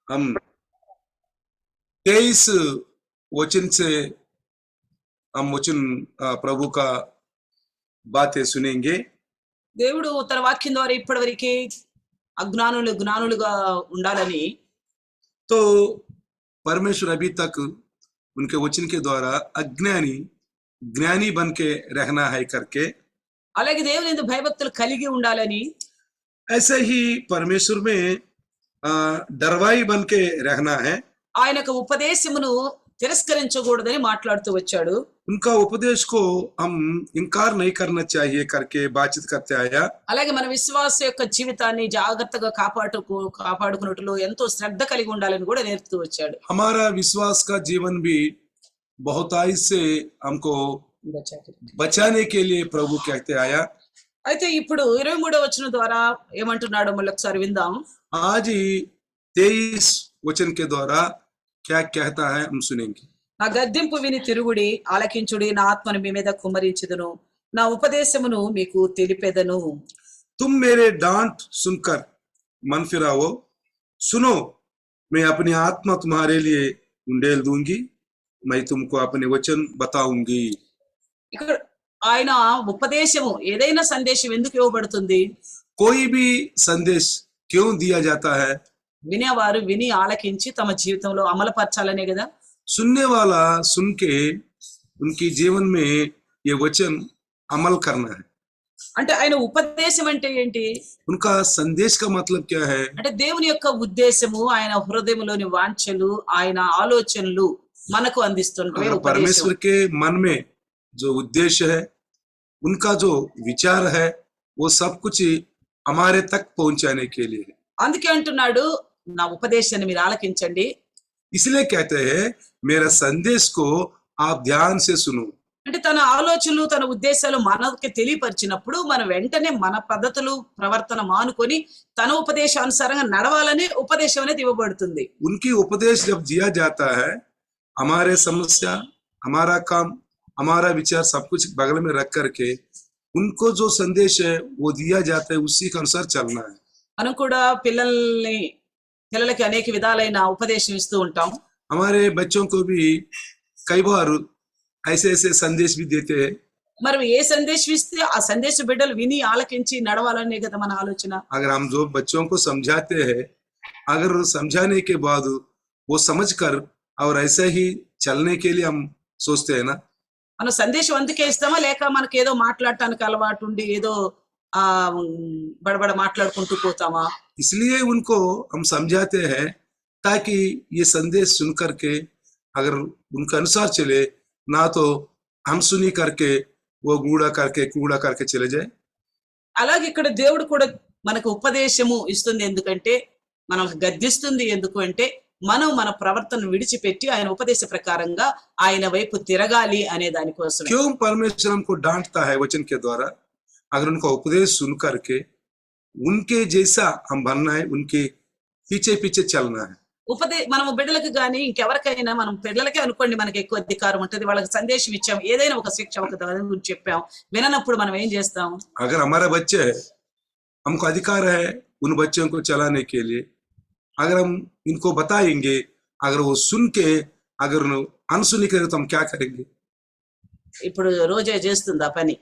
हम 23 वचन से हम वचन प्रभु का बातें सुनेंगे। దేవుడు తన వాక్యం ద్వారా ఇప్పటివరకు అజ్ఞానులు జ్ఞానులుగా ఉండాలని तो परमेश्वर अभी तक उनके वचन के द्वारा अज्ञानी ज्ञानी बन के रहना है करके, అలాగే దేవుని యందు భయభక్తులు కలిగి ఉండాలని, ऐसे ही परमेश्वर में डरवाई बन के रहना है। ఆయన యొక్క ఉపదేశమును తిరస్కరించకూడదని మాట్లాడుతూ వచ్చాడు। उनका उपदेश को हम इनकार नहीं करना चाहिए करके बातचीत करते आया। అలాగే మన విశ్వాస యొక్క జీవితాన్ని జాగ్రత్తగా కాపాడుకున్నట్లు ఎంతో శ్రద్ధ కలిగి ఉండాలని కూడా నేర్పుతూ వచ్చాడు। हमारा विश्वास का जीवन भी बहुताई से हमको बचाने के लिए प्रभु कहते आया। అయితే ఇప్పుడు 23వ వచనం ద్వారా ఏమంటున్నాడో మళ్ళీ ఒకసారి విందాం। आज ही 23 वचन के द्वारा क्या कहता है हम सुनेंगे। నా గద్దింపు విని తిరుగుడి, ఆలకించుడి, నా ఆత్మను మీ మీద కుమ్మరించుదును, నా ఉపదేశమును మీకు తెలిపెదను। तुम मेरे डांट सुनकर मन फिराओ, सुनो मैं अपनी आत्मा तुम्हारे लिए उंडेल दूंगी, मैं तुमको अपने वचन बताऊंगी। ఇక్కడ ఆయన ఉపదేశము, ఏదైనా సందేశం ఎందుకు ఇవ్వబడుతుంది? कोई भी संदेश क्यों दिया जाता है? వినేవారు విని ఆలకించి తమ జీవితంలో అమలుపరచాలనే కదా। सुनने वाला सुन के उनकी जीवन में ये वचन अमल करना है। అంటే ఆయన ఉపదేశం అంటే ఏంటి? उनका संदेश का मतलब क्या है? అంటే దేవుని యొక్క ఉద్దేశము, ఆయన హృదయంలోని వాంఛలు, ఆయన ఆలోచనలు మనకు అందిస్తుంటే परमेश्वर के मन में जो उद्देश्य है, उनका जो विचार है, वो सब कुछ हमारे तक पहुंचाने के लिए है। అందుకే అంటున్నాడు, నా ఉపదేశాన్ని మీరు ఆలకించండి। इसलिए कहते हैं मेरा संदेश को आप ध्यान से सुनो। అంటే తన ఆలోచనలు, తన ఉద్దేశాలు మనకి తెలియపరిచినప్పుడు మనం వెంటనే మన పద్ధతులు, ప్రవర్తన మానుకొని తన ఉపదేశానుసారంగా నడవాలనే ఉపదేశం అనేది ఇవ్వబడుతుంది। उनकी उपदेश जब दिया जाता है, हमारे समस्या, हमारा काम, हमारा विचार सब कुछ बगल में रख करके उनको जो संदेश है वो दिया जाता है, उसी के अनुसार चलना है। మనం కూడా పిల్లలకి అనేక విధాలైన ఉపదేశం ఇస్తూ ఉంటాం। हमारे बच्चों को भी कई बार ऐसे ऐसे संदेश भी देते हैं। మరి ఏ సందేశం ఇస్తే ఆ సందేశ బిడ్డలు విని ఆలకించి నడవాలనే కదా మన ఆలోచన। अगर हम जो बच्चों को समझाते हैं, अगर समझाने के बाद वो समझकर और ऐसे ही चलने के लिए हम सोचते हैं ना, మనం సందేశం అందుకే ఇస్తామా, లేక మనకి ఏదో మాట్లాడటానికి అలవాటు ఉండి ఏదో బడబడ మాట్లాడుకుంటూ పోతామా? इसलिए उनको हम समझाते हैं ताकि ये संदेश सुन करके अगर उनके अनुसार चले, ना तो हम सुनी करके वो कूड़ा करके चले जाए। అలాగే ఇక్కడ దేవుడు కూడా మనకు ఉపదేశము ఇస్తుంది ఎందుకంటే, మనకు గద్దిస్తుంది ఎందుకు అంటే, మనం మన ప్రవర్తనను విడిచిపెట్టి ఆయన ఉపదేశ ప్రకారంగా ఆయన వైపు తిరగాలి అనే దానికోసం। क्यों परमेश्वर हमको डांटता है वचन के द्वारा? अगर उनका उपदेश सुन करके उनके जैसा हम बनना है, उनके पीछे पीछे चलना है। మనము బిడ్డలకు గాని ఇంకెవరికైనా, మనం పిల్లలకే అనుకోండి, మనకి ఎక్కువ అధికారం ఉంటుంది, వాళ్ళకి సందేశం ఇచ్చాం, ఏదైనా ఒక శిక్ష ఒక దాని గురించి చెప్పాం, విననప్పుడు మనం ఏం చేస్తాం? अगर हमारे बच्चे है, हमको अधिकार है उन बच्चों को चलाने के लिए। अगर हम इनको बताएंगे, अगर वो सुन के अगर अनसुनी करे तो हम क्या करेंगे? ఇప్పుడు రోజే చేస్తుందా పని?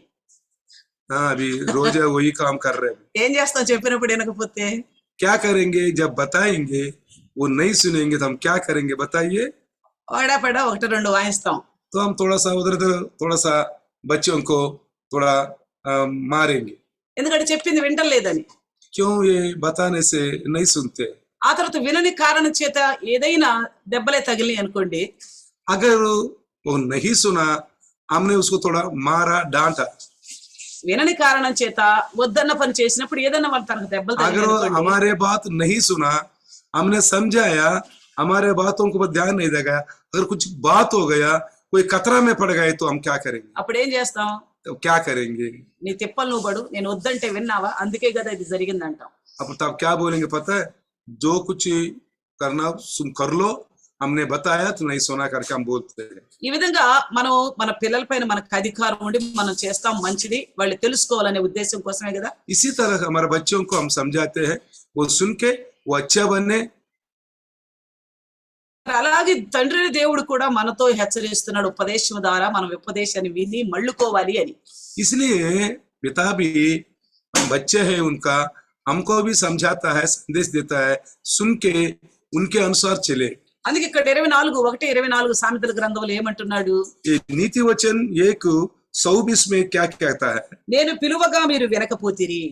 हाँ, अभी रोज वही काम कर रहे हैं। ఏం చేస్తాం చెప్పినప్పుడు వినకపోతే? क्या करेंगे? जब बताएंगे वो नहीं सुनेंगे तो हम क्या करेंगे बताइए? వాడాపడా ఒకటి రెండు వాయిస్తాం। तो हम थोड़ा सा उधर थोड़ा सा बच्चों को थोड़ा मारेंगे। ఎందుకంటే చెప్పింది వింటలేదని। क्यों? ये बताने से नहीं सुनते। ఆ తర్వాత వినని కారణం చేత ఏదైనా దెబ్బలే తగిలి అనుకోండి, अगर वो नहीं सुना, हमने उसको थोड़ा मारा, डांटा, వినని కారణం చేత వద్దన్న పని చేసినప్పుడు ఏదైనా వాళ్ళు తనకు దెబ్బలు अगर తగిలి, हमारे बात नहीं सुना, हमने समझाया, हमारे बातों को ध्यान नहीं देगा, अगर कुछ बात हो गया, कोई खतरा में पड़ गए तो हम क्या करेंगे? అప్పుడు ఏం చేస్తాం? तो क्या करेंगे? నీ తిప్పలు నువ్వు పడు, నేను వద్దంటే విన్నావా, అందుకే కదా ఇది జరిగింది అంటాం। अब तब क्या बोलेंगे पता है? जो कुछ करना तुम कर लो, हमने बताया तो नहीं सुना करके हम बोलते हैं। ఈ విధంగా మనం మన పిల్లల పైన మనకు అధికారం ఉండి మనం చేస్తాం మంచిది, వాళ్ళు తెలుసుకోవాలనే ఉద్దేశం కోసమే కదా। इसी तरह हमारे बच्चों को हम समझाते हैं, वो सुन के वो अच्छा बने, మరి అలాగే తండ్రి దేవుడు కూడా మనతో హెచ్చరిస్తున్నాడు ఉపదేశం ద్వారా మనం ఉపదేశాన్ని విని మళ్ళుకోవాలి అని. इसलिए पिता भी बच्चे हैं उनका, हमको भी समझाता है, संदेश देता है, सुन के उनके अनुसार चले। అందుకే ఇక్కడ 24:1-24 సామెతల గ్రంథంలో ఏమంటున్నాడు? ये नीति वचन 1:24 में क्या कहता है? నేను పిలువగా మీరు వినకపోతిరి,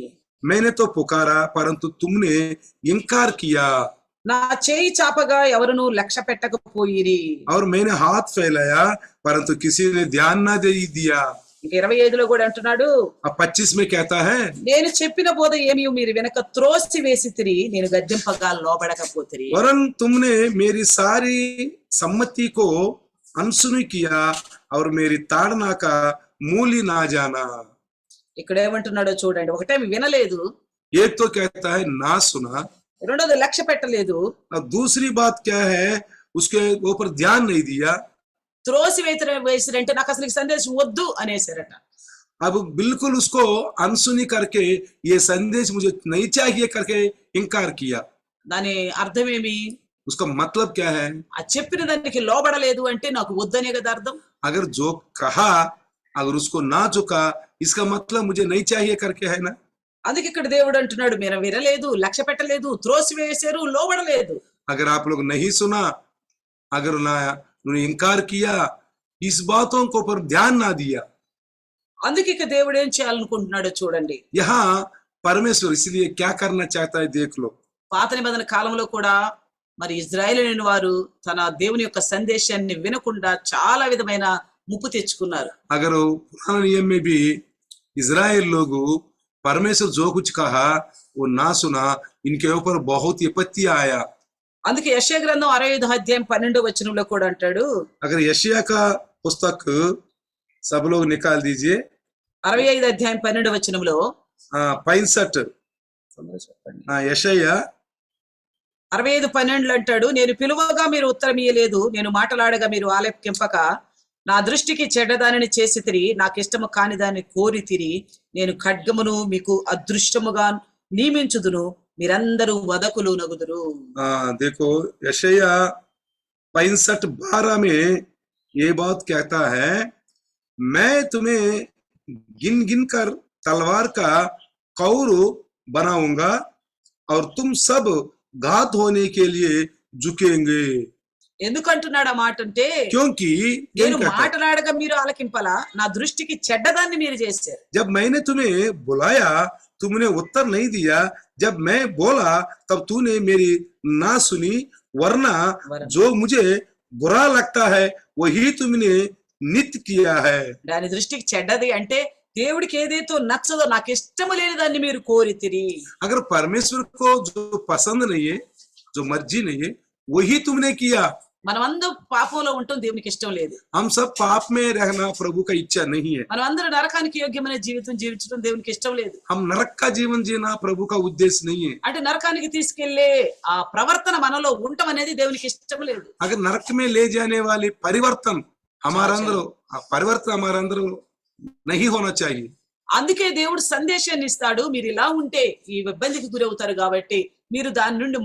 मैंने तो पुकारा परंतु तुमने इनकार किया, నా చేయి చాపగా ఎవరును లక్ష్య పెట్టకపోయిరి. और मैंने हाथ फैलाया परंतु किसी ने ध्यान ना दे दिया। ఇంకా 25లో కూడా అంటున్నాడు, अब 25 में कहता है, నేను చెప్పిన బోధ ఏమీ మీరు వెనక త్రోసి వేసితిరి, నేను గద్దింపగా లోబడకపోతిరి. वरन तुमने मेरी सारी सम्मति को अनसुनी किया और मेरी ताड़ना का मूल्य ना जाना। ఇక్కడ ఏమంటున్నాడో చూడండి. ఒకటేమి వినలేదు, एक तो कहता है ना सुना, రెండోది లక్ష్య పెట్టలేదు, और दूसरी बात क्या है, उसके ऊपर ध्यान नहीं दिया। త్రోసి వేసిరంటే నాకు అసలు ఈ సందేశం వద్దు అనేసారట. अब बिल्कुल उसको अनसुनी करके ये संदेश मुझे नहीं चाहिए करके इनकार किया। దాని అర్థమేమి? उसका मतलब क्या है? ఆ చెప్పిన దానికి లోబడలేదు అంటే నాకు వద్దనే కదా అర్థం. अगर जो कहा अगर उसको ना झुका, इसका मतलब मुझे नहीं चाहिए करके है ना। అందుకే ఇక్కడ దేవుడు అంటున్నాడు, మీరు వినలేదు, లక్ష్య పెట్టలేదు, త్రోసి వేసారు, లోబడలేదు. अगर आप लोग नहीं सुना, अगर ना इनकार किया, इस बातों को पर ध्यान ना दिया। అందుకే ఇక దేవుడు ఏం చేయాలనుకుంటున్నాడో చూడండి. यहाँ परमेश्वर इसलिए क्या करना चाहता है, देख लो। పాత నిబంధన కాలంలో కూడా మరి ఇజ్రాయేలీయులైన వారు తన దేవుని యొక్క సందేశాన్ని వినకుండా చాలా విధమైన ముప్పు తెచ్చుకున్నారు. अगर पुराने नियम में भी इजराइल लोग परमेश्वर जो कुछ कहा वो ना सुना, इनके ऊपर बहुत विपत्ति आया। అందుకే యెషయా గ్రంథం 65:12 కూడా అంటాడు. अगर यशिया का पुस्तक सब लोग निकाल दीजिए, 65:12 65 यशया 65:12 అంటాడు, నేను పిలువగా మీరు ఉత్తరం ఇయ్యలేదు, నేను మాటలాడగా మీరు ఆలకింపక, నా దృష్టికి చెడ్డదానిని చేసితిరి, నాకు ఇష్టము కాని దాన్ని కోరితిరి, నేను ఖడ్గమును మీకు అదృష్టముగా నియమించుదును, మీరందరూ వదకులు నగుదురు. देखो यशया 65:12 में ये बात कहता है, मैं तुम्हें गिन गिन कर तलवार का कौर बनाऊंगा और तुम सब घात होने के लिए झुकेंगे। ఎందుకంటున్నాడు ఆ మాట అంటే, क्योंकि నేను మాటలాడగా మీరు ఆలకింపలా, నా దృష్టికి చెడ్డదాన్ని మీరు చేశారు. जब मैंने तुम्हें बुलाया तुमने उत्तर नहीं दिया, जब मैं बोला तब तूने मेरी ना सुनी, वरना जो मुझे बुरा लगता है वही तुमने नित्य किया है। దాని దృష్టికి చెడ్డది అంటే దేవుడికి ఏదైతే నచ్చదో, నాకు ఇష్టము లేని దాన్ని మీరు కోరితిరి. अगर परमेश्वर को जो पसंद नहीं है, जो मर्जी नहीं है, वही तुमने किया। మనమందరం పాపంలో ఉంటాం, దేవునికి ఇష్టం లేదు. हम सब पाप में रहना प्रभु का इच्छा नहीं है। మనం అందరూ నరకానికి యోగ్యమైన జీవితం జీవించడం దేవునికి ఇష్టం లేదు. हम नरक का जीवन जीना प्रभु का उद्देश्य नहीं है। అంటే నరకానికి తీసుకెళ్లే ఆ ప్రవర్తన మనలో ఉండటం అనేది దేవునికి ఇష్టం లేదు. अगर नरक में ले जाने वाली परिवर्तन हमारे अंदर नहीं होना चाहिए। అందుకే దేవుడు సందేశాన్ని ఇస్తాడు, మీరు ఇలా ఉంటే ఈ ఇబ్బందికి గురవుతారు కాబట్టి మీరు దాని నుండి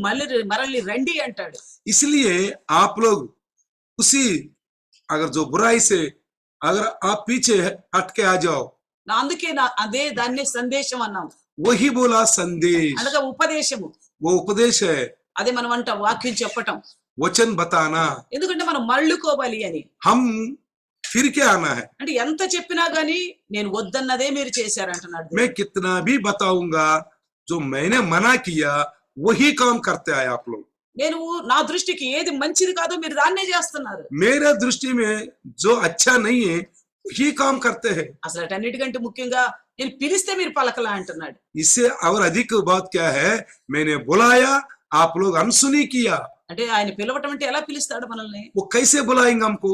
మరలి రండి అంటాడు. इसलिए आप लोग उसी अगर जो बुराई से अगर आप पीछे हट के आ जाओ, అందుకే అదే దాన్ని సందేశం అన్నాం. वही बोला संदेश, అనగా ఉపదేశము. वो उपदेश है, అదే మనం అంట వాక్యం చెప్పటం. वचन बताना, ఎందుకంటే మనం మళ్ళుకోవాలి అని. हम फिर के आना है। అంటే ఎంత చెప్పినా గానీ నేను వద్దన్నదే మీరు చేశారంటున్నాడు. मैं कितना भी बताऊंगा, जो मैंने मना किया वही काम करते आए आप लोग। నేను నా దృష్టికి ఏది మంచిది కాదో మీరు దాన్నే చేస్తున్నారు. मेरा दृष्टि में जो अच्छा नहीं है वही काम करते हैं। అసలు అన్నిటికంటే ముఖ్యంగా నేను పిలిస్తే మీరు పలకలా అంటున్నాడు. इससे और अधिक बात क्या है, मैंने बुलाया आप लोग अनसुनी किया। అంటే ఆయన పిలవటం అంటే ఎలా పిలుస్తాడు మనల్ని? वो कैसे बुलाएंगे हमको?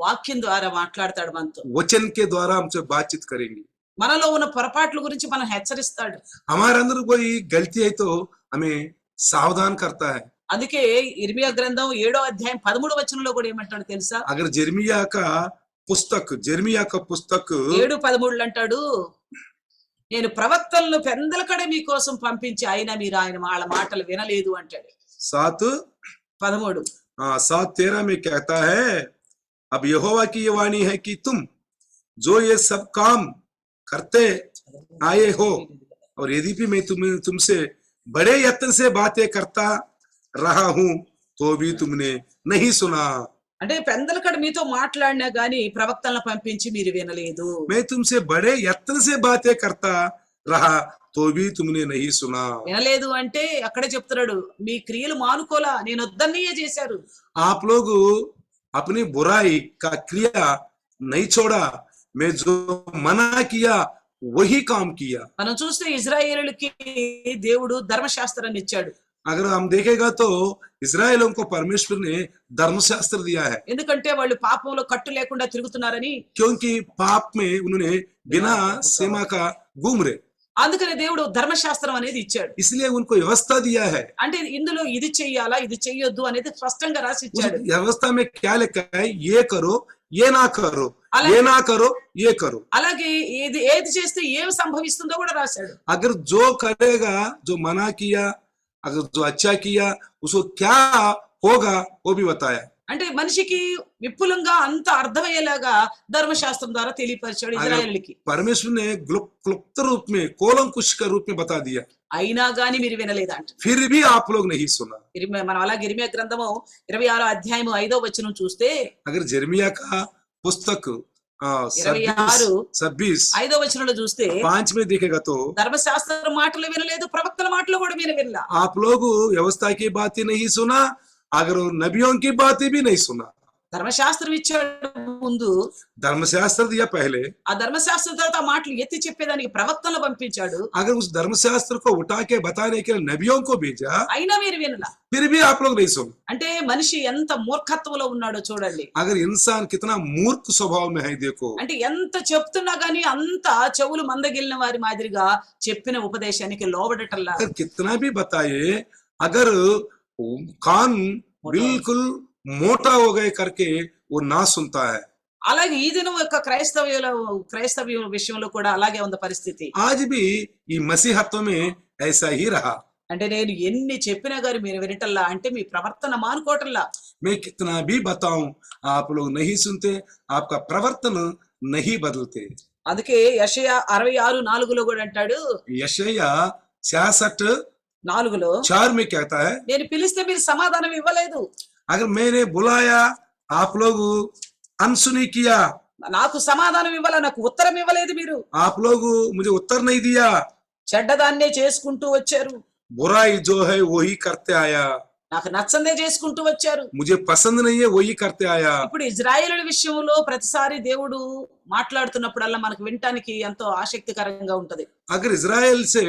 వాక్యం ద్వారా మాట్లాడతాడు మనతో. वचन के द्वारा हमसे बातचीत करेंगे। మనలో ఉన్న పొరపాట్ల గురించి మనం హెచ్చరిస్తాడు. हमारे अंदर कोई गलती है तो हमें सावधान करता है। అందుకే ఇర్మియా గ్రంథం 7:13 కూడా ఏమంటాడు తెలుసా? अगर जर्मिया का पुस्तक 7:13 అంటాడు, నేను ప్రవక్తలను పెందలకడే మీకోసం పంపించి అయినా మీరు వాళ్ళ మాటలు వినలేదు అంటాడు. 7:13 7:13 में कहता है, अब यहोवा की ये वाणी है कि तुम जो ये सब काम करते आए हो, और यदि भी मैं तुमसे बड़े यत्न से बातें करता रहा हूं तो भी तुमने नहीं सुना। అంటే పెందలకడ మీతో మాట్లాడినా గాని ప్రవక్తలను పంపించి మీరు వినలేదు. मैं तुमसे बड़े यत्न से बातें करता रहा तो भी तुमने नहीं सुना। వినలేదు అంటే అక్కడే చెప్తున్నాడు, మీ క్రియలు మానుకోలా, నేను వద్దన్నయే చేశారు. आप लोग अपनी बुराई का क्रिया नहीं छोड़ा, मैं जो मना किया वही काम किया। మనం చూస్తే ఇజ్రాయేలులకి దేవుడు ధర్మశాస్త్రాన్ని ఇచ్చాడు. अगर हम देखेगा तो इस्राएलों को परमेश्वर ने धर्मशास्त्र दिया है, ఎందుకంటే వాళ్ళు పాపంలో కట్టు లేకుండా తిరుగుతున్నారని. क्योंकि पाप में उन्होंने बिना सीमा का घूम रहे, అందుకనే దేవుడు ధర్మశాస్త్రం అనేది ఇచ్చాడు. इसलिए उनको व्यवस्था दिया है। అంటే ఇందులో ఇది చెయ్యాలా ఇది చెయ్యొద్దు అనేది స్పష్టంగా రాసి उस ఇచ్చాడు. व्यवस्था में क्या लिखा है, ये करो ये ना करो, अलग- ये ना करो ये करो। అలాగే ఏది చేస్తే ఏమి సంభవిస్తుందో కూడా రాశాడు. अगर जो करेगा, जो मना किया, अगर जो अच्छा किया, उसको क्या होगा वो भी बताया। అంటే మనిషికి విపులంగా అంత అర్థమయ్యేలాగా ధర్మశాస్త్రం ద్వారా తెలియపరిచాడు ఇజ్రాయేలులకి. परमेश्वर ने क्लुप्त रूप में, कोलंकुश के रूप में बता दिया, అయినా గాని మీరు వినలేదంట. फिर भी आप लोग नहीं सुना। మనం అలాగే ఇర్మియా గ్రంథము 26వ అధ్యాయము 5వ వచనం చూస్తే, अगर जर्मिया का पुस्तक 26 26 5వ వచనంలో చూస్తే 5 में देखेगा तो ధర్మశాస్త్ర మాటలు వినలేదు, ప్రవక్తల మాటలు కూడా వినలా. आप लोग व्यवस्था की बातें नहीं सुना, अगर नबियों की बातें भी नहीं सुना। ధర్మశాస్త్రం ఇచ్చాడు ముందు, धर्मशास्त्र दिया पहले, ఆ ధర్మశాస్త్రం తర్వాత ఆ మాటలు ఎత్తి చెప్పేదానికి ప్రవక్తలను పంపించాడు. अगर उस धर्मशास्त्र को उठा के बताने के लिए नबियों को भेजा, అయినా మీరు వినలా. फिर भी आप लोग नहीं सुना। అంటే మనిషి ఎంత మూర్ఖత్వంలో ఉన్నాడో చూడండి. अगर इंसान कितना मूर्ख स्वभाव में है देखो, అంటే ఎంత చెప్తున్నా గానీ అంత చెవులు మందగిలిన వారి మాదిరిగా చెప్పిన ఉపదేశానికి లోబడటల్లా. अगर कितना भी बताए, अगर कान बिल्कुल मोटा हो गए करके वो ना सुनता है। అలాగే ఈ దినం యొక్క క్రైస్తవ్య విషయంలో కూడా అలాగే ఉంది పరిస్థితి. आज भी ये मसीहत्व में ऐसा ही रहा। అంటే నేను ఎన్ని చెప్పినా గాని మీరు వినటల్లా, అంటే మీ ప్రవర్తన మానుకోవటంలా. मैं कितना भी बताऊं आप लोग नहीं सुनते, आपका प्रवर्तन नहीं बदलते। అందుకే యెషయా 66:4లో కూడా అంటాడు, यशाया 66:4 4లో में कहता है, నేను పిలిస్తే మీరు సమాధానం ఇవ్వలేదు, अगर मैंने बुलाया आप लोग अनसुनी किया, నాకు సమాధానం ఇవ్వాల, నాకు ఉత్తరం ఇవ్వలేదు మీరు. आप लोग मुझे उत्तर नहीं दिया, చెడ్డదాన్నే చేసుకుంటూ వచ్చారు, बुराई जो है वही करते आया, నాకు నచ్చందే చేసుకుంటూ వచ్చారు. मुझे पसंद नहीं है वही करते आया। ఇప్పుడు ఇజ్రాయేలుల విషయంలో ప్రతిసారి దేవుడు మాట్లాడుతున్నప్పుడల్లా మనకు వినటానికి ఎంతో ఆసక్తికరంగా ఉంటది. अगर इजराइल से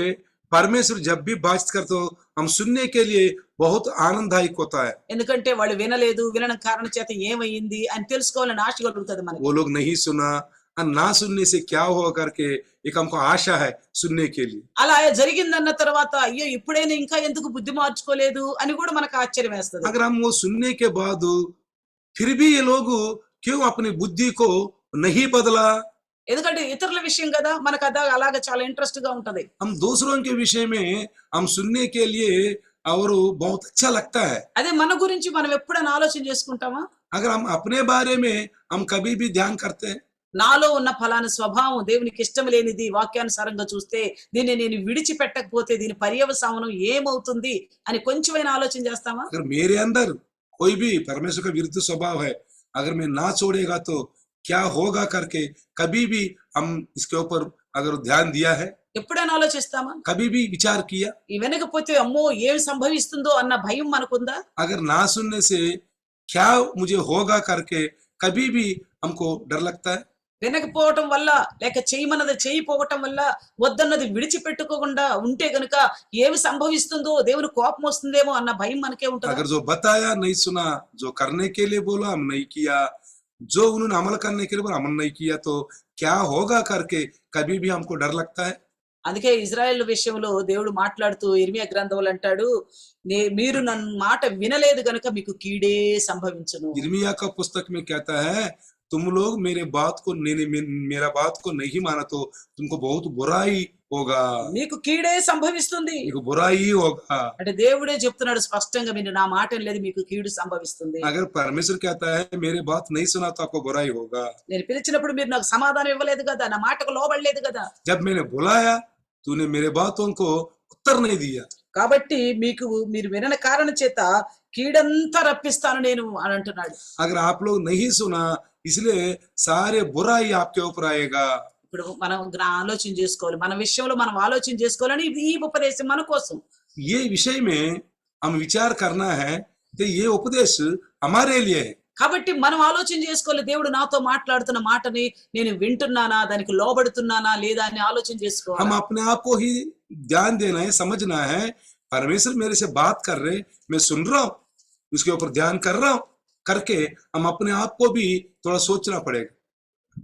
परमेश्वर जब भी बात करते हो, हम सुनने के लिए बहुत आनंददायक होता है। ఎందుకంటే వాళ్ళు వినలేదు, వినడం కారణం చేత ఏమైంది అని తెలుసుకోవాలని ఆశ కలుగుతుంది మనకి. वो लोग नहीं सुना, और ना सुनने से क्या होगा करके एक हमको आशा है सुनने के लिए। అలా జరిగిందన్న తర్వాత అయ్యో ఇప్పుడైనా ఇంకా ఎందుకు బుద్ధి మార్చుకోలేదు అని కూడా మనకు ఆశ్చర్యం వేస్తుంది. अगर हम वो सुनने के बाद फिर भी ये लोग क्यों अपनी बुद्धि को नहीं बदला। ఎందుకంటే ఇతరుల విషయం కదా, మనకు అలాగా చాలా ఇంట్రెస్ట్ గా ఉంటది. हम दूसरों के विषय में हम सुनने के लिए और बहुत अच्छा लगता है। అదే మన గురించి మనం ఎప్పుడైనా ఆలోచన చేసుకుంటామా? अगर हम अपने बारे में हम कभी भी ध्यान करते हैं, నాలో ఉన్న ఫలానా స్వభావం దేవునికి ఇష్టం లేనిది, వాక్యానుసారంగా చూస్తే దీన్ని నేను విడిచిపెట్టకపోతే దీని పర్యవసానం ఏమవుతుంది అని కొంచెమైనా ఆలోచన చేస్తామా? अगर मेरे अंदर कोई भी परमेश्वर का विरुद्ध स्वभाव है, अगर मैं ना छोड़ेगा तो क्या होगा करके कभी भी हम इसके ऊपर अगर ध्यान दिया है, ఎప్పుడైనా ఆలోచిస్తామా? कभी भी विचार किया। ఈ వెనకపోతే అమ్మో ఏం సంభవిస్తుందో అన్న భయం మనకుందా? अगर ना सुनने से क्या मुझे होगा करके कभी भी हमको डर लगता है। వినకపోవటం వల్ల లేక చేయమన్నది చేయిపోవటం వల్ల వద్దన్నది విడిచిపెట్టుకోకుండా ఉంటే గనుక ఏమి సంభవిస్తుందో, దేవుని కోపం వస్తుందేమో అన్న భయం మనకే ఉంటుంది. अगर जो बताया नहीं सुना, जो करने के लिए बोला हम नहीं किया, जो उन्होंने अमल करने के लिए बोला अमल नहीं किया, तो क्या होगा करके कभी भी हमको डर लगता है। అందుకే ఇజ్రాయెల్ విషయంలో దేవుడు మాట్లాడుతూ ఇర్మియా గ్రంథంలో అంటాడు, మీరు నన్ను మాట వినలేదు గనుక మీకు కీడే సంభవించును. यिर्मयाह का पुस्तक में कहता है, तुम लोग मेरे बात को मेरा बात को नहीं माना तो तुमको बहुत बुराई होगा, మీకు కీడే సంభవిస్తుంది. మీకు बुराई होगा। అంటే దేవుడే చెప్తున్నాడు స్పష్టంగా, మీరు నా మాట లేదు మీకు కీడు సంభవిస్తుంది. अगर परमेश्वर कहता है मेरे बात नहीं सुना तो आपको बुराई होगा। నేను పిలిచినప్పుడు మీరు నాకు సమాధానం ఇవ్వలేదు కదా, నా మాటకు లోబడలేదు కదా. जब मैंने बुलाया तूने मेरे बातों को उत्तर नहीं दिया, కాబట్టి మీరు వినని కారణం చేత కీడంతా రప్పిస్తాను నేను అని అంటున్నాడు. अगर आप लोग नहीं सुना इसलिए सारे बुराई आपके ऊपर आएगा। ఇప్పుడు మనం ఆలోచన చేసుకోవాలి, మన విషయంలో మనం ఆలోచన చేసుకోవాలని ఈ ఉపదేశం మన కోసం. ये विषय में हम विचार करना है कि ये उपदेश हमारे लिए है। కాబట్టి మనం ఆలోచన చేసుకోవాలి, దేవుడు నాతో మాట్లాడుతున్న మాటని నేను వింటున్నానా, దానికి లోబడుతున్నానా లేదా అని ఆలోచన చేసుకోవాలి. हम अपने आप को ही ध्यान देना है, समझना है परमेश्वर मेरे से बात कर रहे, मैं सुन रहा हूँ, उसके ऊपर ध्यान कर रहा हूँ करके हम अपने आप को भी थोड़ा सोचना पड़ेगा।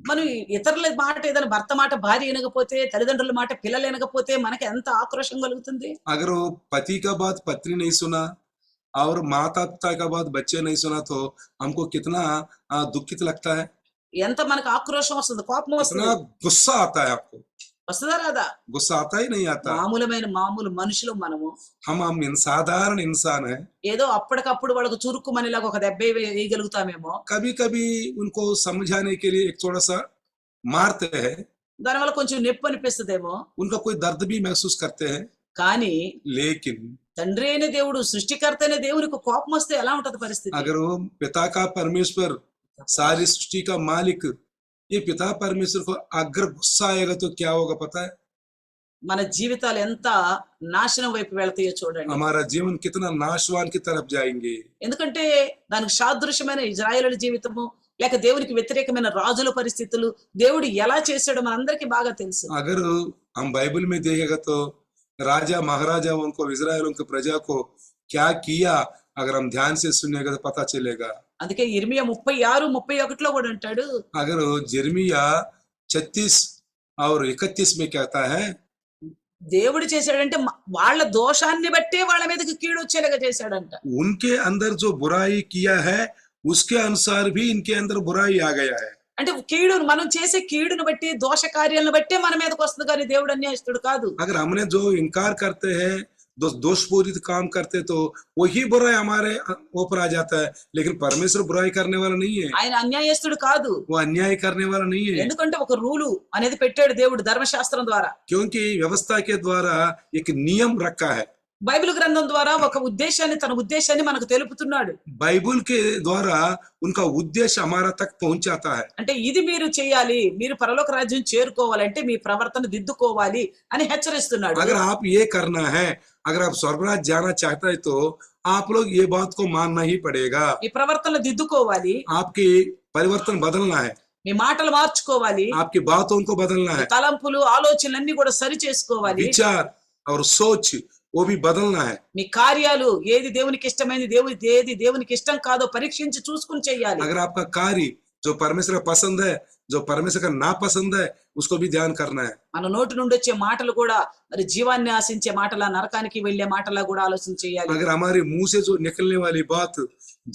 మనం ఇతరుల మాట, ఏదైనా భర్త మాట భార్య వినకపోతే, తల్లిదండ్రుల మాట పిల్లలు వినకపోతే మనకి ఎంత ఆక్రోషం కలుగుతుంది. अगर वो पति का बात पत्नी नहीं सुना और माता पिता का बात बच्चे नहीं सुना तो हमको कितना दुखित लगता है, ఎంత మనకు ఆక్రోషం వస్తుంది, కోపం कितना వస్తుంది. गुस्सा आता है। आपको వస్తుందా రాదా? गुस्सा आता ही नहीं आता। మామూలు మనుషులు మనము. हम साधारण इंसान है, ఏదో అప్పటికప్పుడు వాళ్ళకు చురుక్కుమనేలాగా ఒక దెబ్బ వేయగలుగుతామేమో. कभी कभी उनको समझाने के लिए एक थोड़ा सा मारते हैं, దానివల్ల కొంచెం నొప్పి అనిపిస్తుందేమో. उनका कोई दर्द भी महसूस करते हैं, కానీ लेकिन తండ్రి అయిన దేవుడు, సృష్టికర్త అయిన దేవునికి కోపం వస్తే ఎలా ఉంటది పరిస్థితి? अगर वो पिता का परमेश्वर सारी सृष्टि का मालिक, ये पिता परमेश्वर को अगर गुस्सा आएगा तो क्या होगा पता है? మన జీవితాలు ఎంత నాశనం వైపు వెళ్తాయో చూడండి. हमारा जीवन कितना नाशवान की तरफ जाएंगे। ఎందుకంటే దానికి సాదృశ్యమైన ఇజ్రాయేలు జీవితము, లేక దేవునికి వ్యతిరేకమైన రాజుల పరిస్థితులు, దేవుడు ఎలా చేశాడో మనందరికీ బాగా తెలుసు. अगर हम बाइबल में देखेगा तो राजा महाराजाओं को, इजराइल की प्रजा को क्या किया, अगर हम ध्यान से सुनेगा तो पता चलेगा। అందుకే ఇర్మియా 36:31 కూడా అంటాడు, अगर जिर्मिया 36 और 31 में कहता है, దేవుడు చేశాడంటే వాళ్ళ దోషాన్ని బట్టే వాళ్ళ మీదకి కీడు వచ్చేలాగా చేశాడంట. उनके अंदर जो बुराई किया है उसके अनुसार भी इनके अंदर बुराई आ गया है। అంటే కీడును, మనం చేసే కీడును బట్టి, దోష కార్యాలను బట్టే మన మీదకి వస్తుంది, కానీ దేవుడు అన్యాయస్తుడు కాదు. अगर हमने जो इनकार करते हैं, दोषपूरित काम करते तो वही बुराई हमारे ऊपर आ जाता है, लेकिन परमेश्वर बुराई करने वाला नहीं है, ఆయన అన్యాయస్తుడు కాదు. वो अन्याय करने वाला नहीं है। ఎందుకంటే ఒక రూలు అనేది పెట్టాడు దేవుడు ధర్మశాస్త్రం ద్వారా, क्योंकि व्यवस्था के द्वारा एक नियम रखा है, బైబిల్ గ్రంథం ద్వారా ఒక ఉద్దేశాన్ని, తన ఉద్దేశాన్ని మనకు తెలుపుతున్నాడు. बाइबल के द्वारा उनका उद्देश्य हमारा तक पहुंचाता है। అంటే ఇది మీరు చేయాలి, మీరు పరలోక రాజ్యం చేరుకోవాలంటే మీ ప్రవర్తన దిద్దుకోవాలి అని హెచ్చరిస్తున్నాడు. अगर आप ये करना है, अगर आप स्वर्गराज जाना चाहता है तो आप लोग ये बात को मानना ही पड़ेगा। మీ ప్రవర్తన దిద్దుకోవాలి, आपकी परिवर्तन बदलना है, మీ మాటలు మార్చుకోవాలి, आपकी बातों को बदलना है, తలంపులు ఆలోచనలన్నీ కూడా సరి చేసుకోవాలి, विचार और सोच वो भी बदलना है। మీ కార్యాలు ఏది దేవునికి ఇష్టమైనది, ఏది దేవునికి ఇష్టం కాదో పరీక్షించి చూసుకుని చేయాలి. अगर आपका कार्य जो परमेश्वर का पसंद है, जो परमेश्वर का नापसंद है, उसको भी ध्यान करना है। మన నోటి నుండి వచ్చే మాటలు కూడా మరి జీవాన్ని ఆశించే మాటలా, నరకానికి వెళ్లే మాటలా కూడా ఆలోచన చేయాలి. अगर हमारे मुंह से जो निकलने वाली बात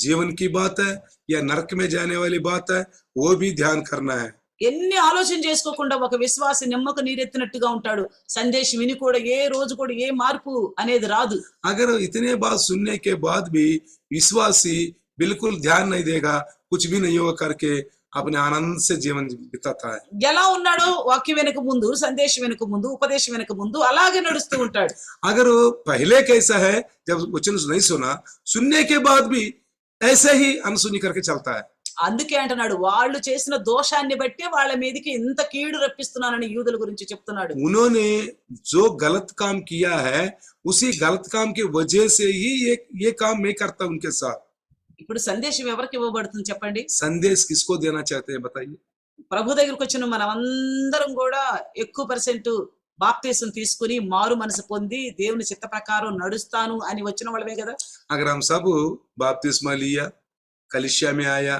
जीवन की बात है या नरक में जाने वाली बात है, वो भी ध्यान करना है। ఎన్ని ఆలోచన చేసుకోకుండా ఒక విశ్వాసి నిమ్మకు నీరెత్తినట్టుగా ఉంటాడు. సందేశం విని కూడా ఏ రోజు కూడా ఏ మార్పు అనేది రాదు. अगर इतने बात सुनने के बाद भी विश्वासी बिल्कुल ध्यान नहीं देगा, कुछ भी नहीं होगा करके अपने आनंद से जीवन बिताता है। ఎలా ఉన్నాడో వాక్యం వెనక ముందు, సందేశం వెనక ముందు, ఉపదేశం వెనక ముందు అలాగే నడుస్తూ ఉంటాడు. अगर पहले कैसा है, जब वचन नहीं सुना, सुनने के बाद भी ऐसे ही अनसुनी करके चलता है। అందుకే అంటున్నాడు, వాళ్ళు చేసిన దోషాన్ని బట్టి వాళ్ళ మీదకి ఇంత కీడు రప్పిస్తున్నానని యూదుల గురించి చెప్తున్నాడు. उन्होंने जो गलत काम किया है उसी गलत काम की वजह से ही ये काम मैं करता उनके साथ। ఇప్పుడు సందేశం ఎవరికి ఇవ్వబడుతుంది చెప్పండి? संदेश किसको देना चाहते हैं बताइए? ప్రభు దగ్గరకు వచ్చిన మనం అందరం కూడా ఎక్కువ పర్సెంట్ బాప్తీసం తీసుకుని మారు మనసు పొంది దేవుని చిత్త ప్రకారం నడుస్తాను అని వచ్చిన వాళ్ళమే కదా. अगर हम सब बपतिस्मा लिया, कलीसिया में आया,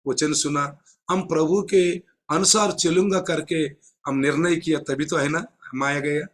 वचन सुना, हम प्रभु के अनुसार चलूंगा करके हम निर्णय किया, तभी तो है ना हम आया गया।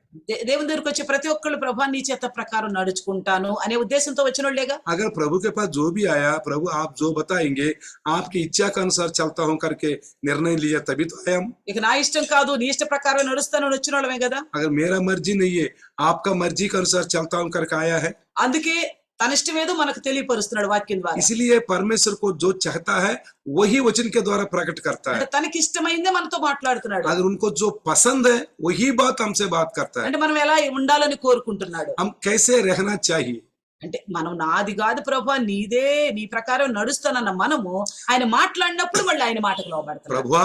దేవుని దగ్గరికి వచ్చే ప్రతి ఒక్కళ్ళు ప్రభా నీ చేత ప్రకారం నడుచుకుంటాను అనే ఉద్దేశంతో వచ్చిన వాళ్ళేగా. अगर प्रभु के पास जो भी आया, प्रभु आप जो बताएंगे, आपकी इच्छा के अनुसार चलता हूं करके निर्णय लिया, तभी तो आया हम। ఇక నా ఇష్టం కాదు నీ ఇష్ట ప్రకారం నడుస్తానని వచ్చిన వాళ్ళమే కదా. अगर मेरा मर्जी नहीं है, आपका मर्जी के अनुसार चलता हूं करके आया है। అందుకే తన ఇష్టమేదో మనకు తెలియపరుస్తున్నాడు వాక్యం ద్వారా. इसलिए परमेश्वर को जो चाहता है वही वचन के द्वारा प्रकट करता అంటే है। తనకి ఇష్టమైందే మనతో మాట్లాడుతున్నాడు. अगर उनको जो पसंद है वही बात हमसे बात करता है। అంటే మనం ఎలా ఉండాలని కోరుకుంటున్నాడు. हम कैसे रहना चाहिए। అంటే మనం నాది కాదు ప్రభా నీదే నీ ప్రకారం నడుస్తానన్న మనము ఆయన మాట్లాడినప్పుడు మళ్ళీ ఆయన మాటకు లోబడతాం. प्रभुआ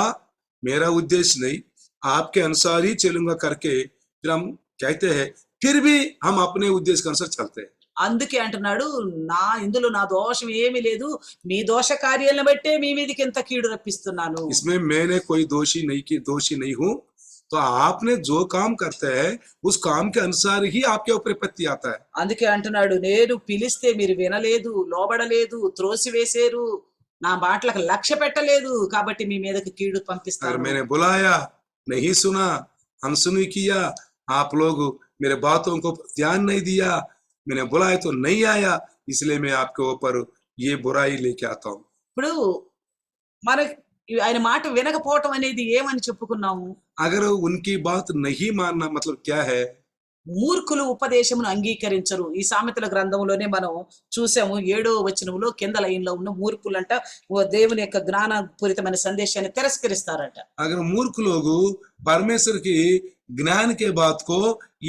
मेरा उद्देश्य नहीं, आपके अनुसार ही चलूंगा करके फिर हम कहते हैं, फिर भी हम अपने उद्देश्य के अनुसार चलते हैं। అందుకే అంటున్నాడు ఇందులో నా దోషం ఏమీ లేదు, మీ దోష కార్యాలను బట్టే మీ మీదకి ఎంత కీడు రప్పిస్తున్నాను. इसमें मैंने कोई दोषी नहीं हूं, तो आपने जो काम करते हैं उस काम के अनुसार ही आपके ऊपर विपत्ति आता है। అందుకే అంటున్నాడు నేను పిలిస్తే మీరు వినలేదు, లోబడలేదు, త్రోసివేశారు, నా మాటలకు లక్ష్య పెట్టలేదు, కాబట్టి మీ మీదకి కీడు अगर పంపిస్తాను. मैंने बुलाया नहीं सुना, अनसुनी किया, आप लोग मेरे बातों को ध्यान नहीं दिया, मैंने बुलाया तो नहीं आया, इसलिए मैं आपके ऊपर ये बुराई लेके आता हूँ। ఇప్పుడు మన ఆయన మాట వినకపోవటం అనేది ఏమని చెప్పుకున్నాము. अगर उनकी बात नहीं मानना मतलब क्या है। మూర్ఖులు ఉపదేశమును అంగీకరించరు. ఈ సామెతల గ్రంథంలోనే మనం చూసాము 7వ వచనంలో కింద లైన్లో ఉన్న మూర్ఖులంట దేవుని యొక్క జ్ఞానపూరితమైన సందేశాన్ని తిరస్కరిస్తారట. अगर मूर्ख लोग परमेश्वर की ज्ञान के बात को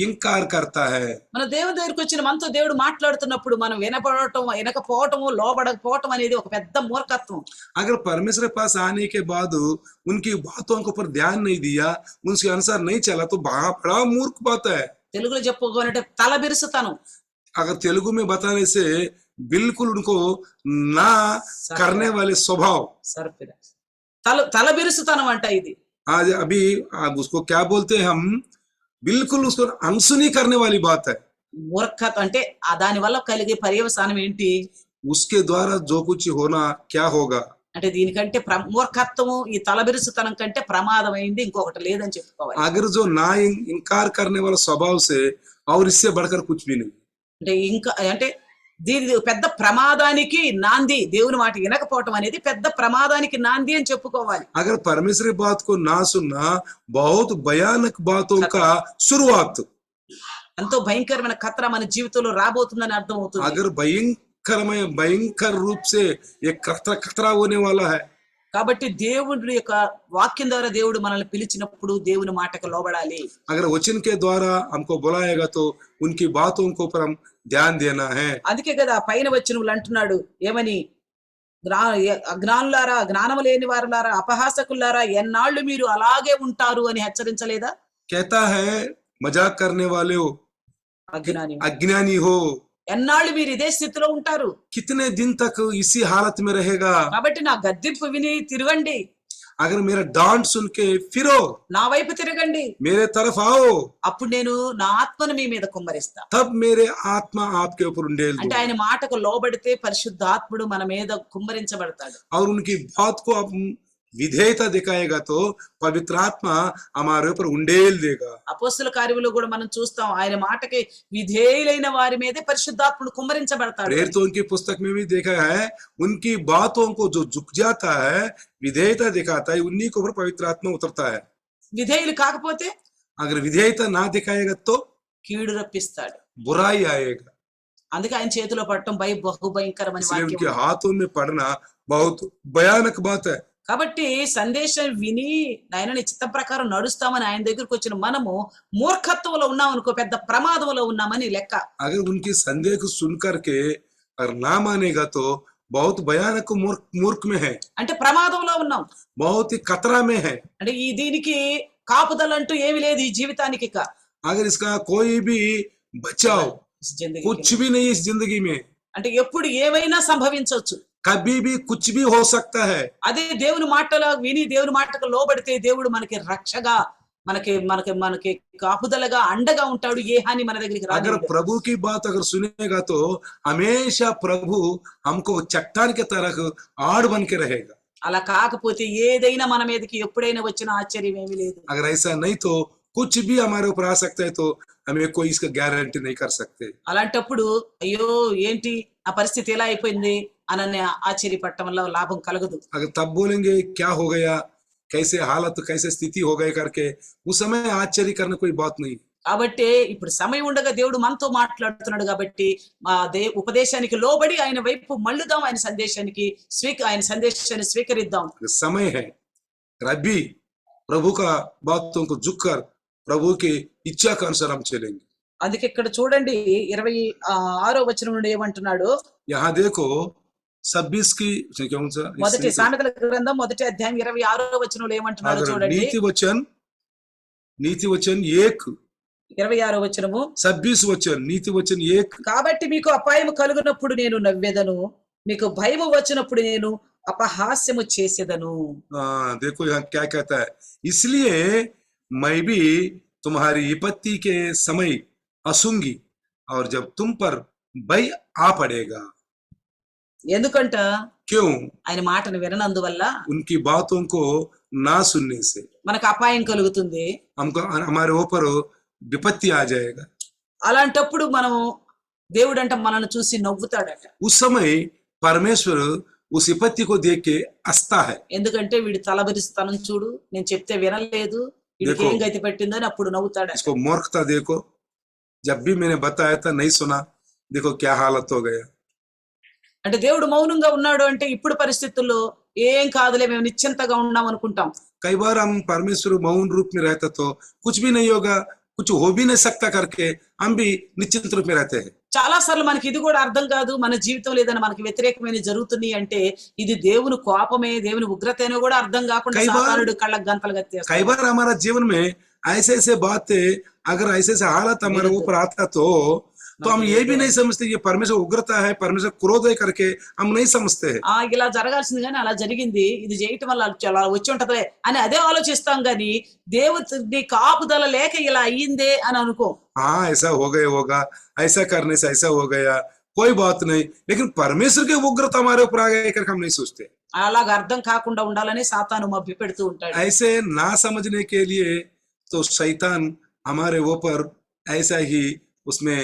इंकार करता है। మన దేవుని దగ్గరికి వచ్చిన మనతో దేవుడు మాట్లాడుతున్నప్పుడు మనం వినకపోవటము లోబడకపోవటం అనేది ఒక పెద్ద మూర్ఖత్వం. अगर परमेश्वर के पास आने के बाद उनकी बातों के ऊपर ध्यान नहीं दिया, उनके अनुसार नहीं चला, तो बड़ा मूर्ख बात है। తెలుగులో చెప్పుకోవాలంటే తలబిరుసుతనం. अगर तेलुगु में बताने से बिल्कुल उनको ना करने वाले स्वभाव। సర్పిద తలబిరుసుతనం అంట ఇది. आज अभी आप उसको क्या बोलते हैं हम, बिल्कुल उसको अनसुनी करने वाली बात है। మూర్ఖత్వం అంటే దాని వల్ల కలిగే పర్యవసానం ఏంటి उसके द्वारा जो कुछ होना क्या होगा। అంటే దీనికంటే మూర్ఖత్వము ఈ తలబిరుసుతనం కంటే ప్రమాదమైంది ఇంకొకటి లేదని చెప్పుకోవాలి. अगर जो ना इनकार करने वाला स्वभाव से और इससे बढ़कर कुछ भी नहीं। అంటే దీని పెద్ద ప్రమాదానికి నాంది దేవుని మాట వినకపోవటం అనేది పెద్ద ప్రమాదానికి నాంది అని చెప్పుకోవాలి. अगर परमेश्वर की बात को ना सुनना बहुत भयानक बातों का शुरुआत। ఎంతో భయంకరమైన ఖతరా మన జీవితంలో రాబోతుందని అర్థం అవుతుంది. अगर भयंकर रूप से एक खतरा होने वाला है। కాబట్టి దేవుడి యొక్క వాక్యం ద్వారా దేవుడు మనల్ని పిలిచినప్పుడు దేవుని మాటకు లోబడాలి. अगर वचन के द्वारा हमको बुलाएगा तो उनकी बातों को पर हम ध्यान देना है। అందుకే కదా పైన వచ్చినవులు అంటున్నాడు ఏమని, అజ్ఞానులారా, జ్ఞానము లేని వారులారా, అపహాసకులారా, ఎన్నాళ్ళు మీరు అలాగే ఉంటారు అని హెచ్చరించలేదా. कहता है मजाक करने वाले हो, अज्ञानी हो, ఎన్నాళ్ళు మీరు ఇదే స్థితిలో ఉంటారు, कितने दिन तक इसी हालत में रहेगा। కాబట్టి నా గద్దింపు విని తిరగండి, अगर मेरा डांट सुन के फिरो, నా వైపు తిరగండి, मेरे तरफ आओ, అప్పుడు నేను నా ఆత్మను మీ మీద కుమ్మరిస్తా. तब मेरे आत्मा आपके ऊपर उंडेल అంటే दूंगा। ఆయన మాటకు లోబడితే పరిశుద్ధాత్ముడు మన మీద కుమ్మరించబడతాడు. और उनकी बात को आप విధేయత दिखाएगा तो पवित्र आत्मा हमारे ऊपर उंडेल देगा। అపోస్తల కార్యములో కూడా మనం చూస్తాం ఆయన మాటకి విధేయులైన వారి మీదే పరిశుద్ధాత్ముడు కుమ్మరించబడతాడు. प्रेरितों की पुस्तक में भी देखा है, उनकी बातों को जो झुक जाता है, विधेयता दिखाता है, उन्हीं के ऊपर पवित्र आत्मा उतरता है। విధేయులు కాకపోతే अगर विधेयता ना दिखाएगा तो కీడు రప్పిస్తాడు. बुराई आएगा। అందుకే ఆయన చేతిలో పడటం బహుభయంకరమైన इसलिए వాక్యం. उनके हाथों में पड़ना बहुत भयानक बात है। కాబట్టి సందేశం విని ఆయన నీ చిత్త ప్రకారం నడుస్తామని ఆయన దగ్గరికి వచ్చిన మనము మూర్ఖత్వంలో ఉన్నాం అనుకో, పెద్ద ప్రమాదంలో ఉన్నామని లెక్క. अगर उनकी संदेश को सुन करके अगर ना मानेगा तो बहुत भयानक मूर्ख में है, అంటే ప్రమాదంలో ఉన్నాం, बहुत ही खतरा में है। అంటే దీనికి కాపుదల అంటూ ఏమి లేదు ఈ జీవితానికి. अगर इसका कोई भी बचाव कुछ भी नहीं इस जिंदगी में, అంటే ఎప్పుడు ఏమైనా సంభవించవచ్చు, कभी भी कुछ भी हो सकता है। అదే దేవుని మాటలు విని దేవుని మాటకు లోబడితే దేవుడు మనకి రక్షగా, మనకి మనకి మనకి కాపుదలగా అండగా ఉంటాడు. ఏ హాని మన దగ్గరికి రాదు. अगर प्रभु की बात अगर सुनेगा तो हमेशा प्रभु हमको चट्टान के तरह आड़ बन के रहेगा। అలా కాకపోతే ఏదైనా మన మీదకి ఎప్పుడైనా వచ్చిన ఆశ్చర్యం ఏమీ లేదు. अगर ऐसा नहीं तो कुछ भी हमारे ऊपर आ सकता है, तो हमें कोई इसका गारंटी नहीं कर सकते। అలాంటప్పుడు అయ్యో ఏంటి ఆ పరిస్థితి ఎలా అయిపోయింది అని ఆశ్చర్యపడటం వల్ల లాభం కలగదు. अगर तब बोलेंगे क्या हो गया, कैसे हालत, कैसे स्थिति हो गए करके, उस समय आश्चर्य करने कोई बात नहीं। కాబట్టి ఇప్పుడు సమయం ఉండగా దేవుడు మనతో మాట్లాడుతున్నాడు కాబట్టి ఉపదేశానికి లోబడి ఆయన వైపు మళ్ళుదాం, ఆయన సందేశాన్ని స్వీకరిద్దాం. अगर समय है, रबी प्रभु का बातों को झुककर प्रभु की इच्छा के अनुसार हम चलेंगे। అందుకే ఇక్కడ చూడండి 26వ వచనం నుండి ఏమంటున్నాడు. यहाँ देखो 26 की कौन सा మొదటి సామెతల గ్రంథం 1వ అధ్యాయం 26వ వచనంలో ఏమంటున్నాడు अगर చూడండి. नीति वचन 1, 26వ వచనము, 26 वचन, नीति वचन 1। కాబట్టి మీకు అపాయము కలుగునప్పుడు నేను నవ్వెదను, మీకు భయము వచ్చినప్పుడు నేను అపహాస్యము చేసేదను. देखो यहाँ क्या कहता है, इसलिए मैं भी तुम्हारी विपत्ति के समय हंसूंगी और जब तुम पर भय आ पड़ेगा। ఎందుకంట क्यों? ఆయన మాటను విననందువల్ల उनकी बातों को ना सुनने से మనకు అపాయం కలుగుతుంది. हमको हमारे ऊपर विपत्ति आ जाएगा। అలాంటప్పుడు మనం దేవుడంట మనల్ని చూసి నవ్వుతాడట. उस समय परमेश्वर उस विपत्ति को देख के हंसता है। ఎందుకంటే వీడి తలబిరుస్తానం చూడు, నేను చెప్తే వినలేదు, వీడికి ఏం గతి పట్టిందని అప్పుడు నవ్వుతాడట. इसको मूर्खता देखो, जब भी मैंने बताया था नहीं सुना, देखो क्या हालत हो गया। అంటే దేవుడు మౌనంగా ఉన్నాడు అంటే ఇప్పుడు పరిస్థితుల్లో ఏం కాదులే మేము నిశ్చింతగా ఉన్నాం అనుకుంటాం. कई बार हम परमेश्वर मौन रूप में रहता तो कुछ भी नहीं होगा, कुछ हो भी नहीं सकता करके हम भी निश्चिंत रूप में रहते हैं। చాలా సార్లు మనకి ఇది కూడా అర్థం కాదు, మన జీవితంలో ఏదైనా మనకి వ్యతిరేకమైన జరుగుతుంది అంటే ఇది దేవుని కోపమే, దేవుని ఉగ్రత అని కూడా అర్థం కాకుండా సాతానుడు కళ్ళకు గంతలు కట్టేస్తాడు. कई बार हमारा जीवन में ऐसे ऐसे बातें, अगर ऐसे ऐसे हालत हमारे ऊपर आता तो हम ये भी नहीं समझते ये परमेश्वर उग्रता है, परमेश्वर क्रोध है करके हम नहीं समझते हैं। ఇలా జరగాల్సింది కానీ అలా జరిగింది, ఇది చేయటం వల్ల చాలా వచ్చి ఉంటదిలే అని అదే ఆలోచిస్తాం గాని దేవుడి కాపుదల లేక ఇలా అయ్యిందే అని అనుకో. हाँ ऐसा हो गया होगा, ऐसा करने से ऐसा हो गया, कोई बात नहीं, लेकिन परमेश्वर की उग्रता हमारे ऊपर आ गई करके हम नहीं सोचते। అలాగా అర్థం కాకుండా ఉండాలని సాతాను మభ్య పెడుతూ ఉంటాడు. ऐसे ना समझने के लिए तो शैतान हमारे ऊपर ऐसा ही उसमें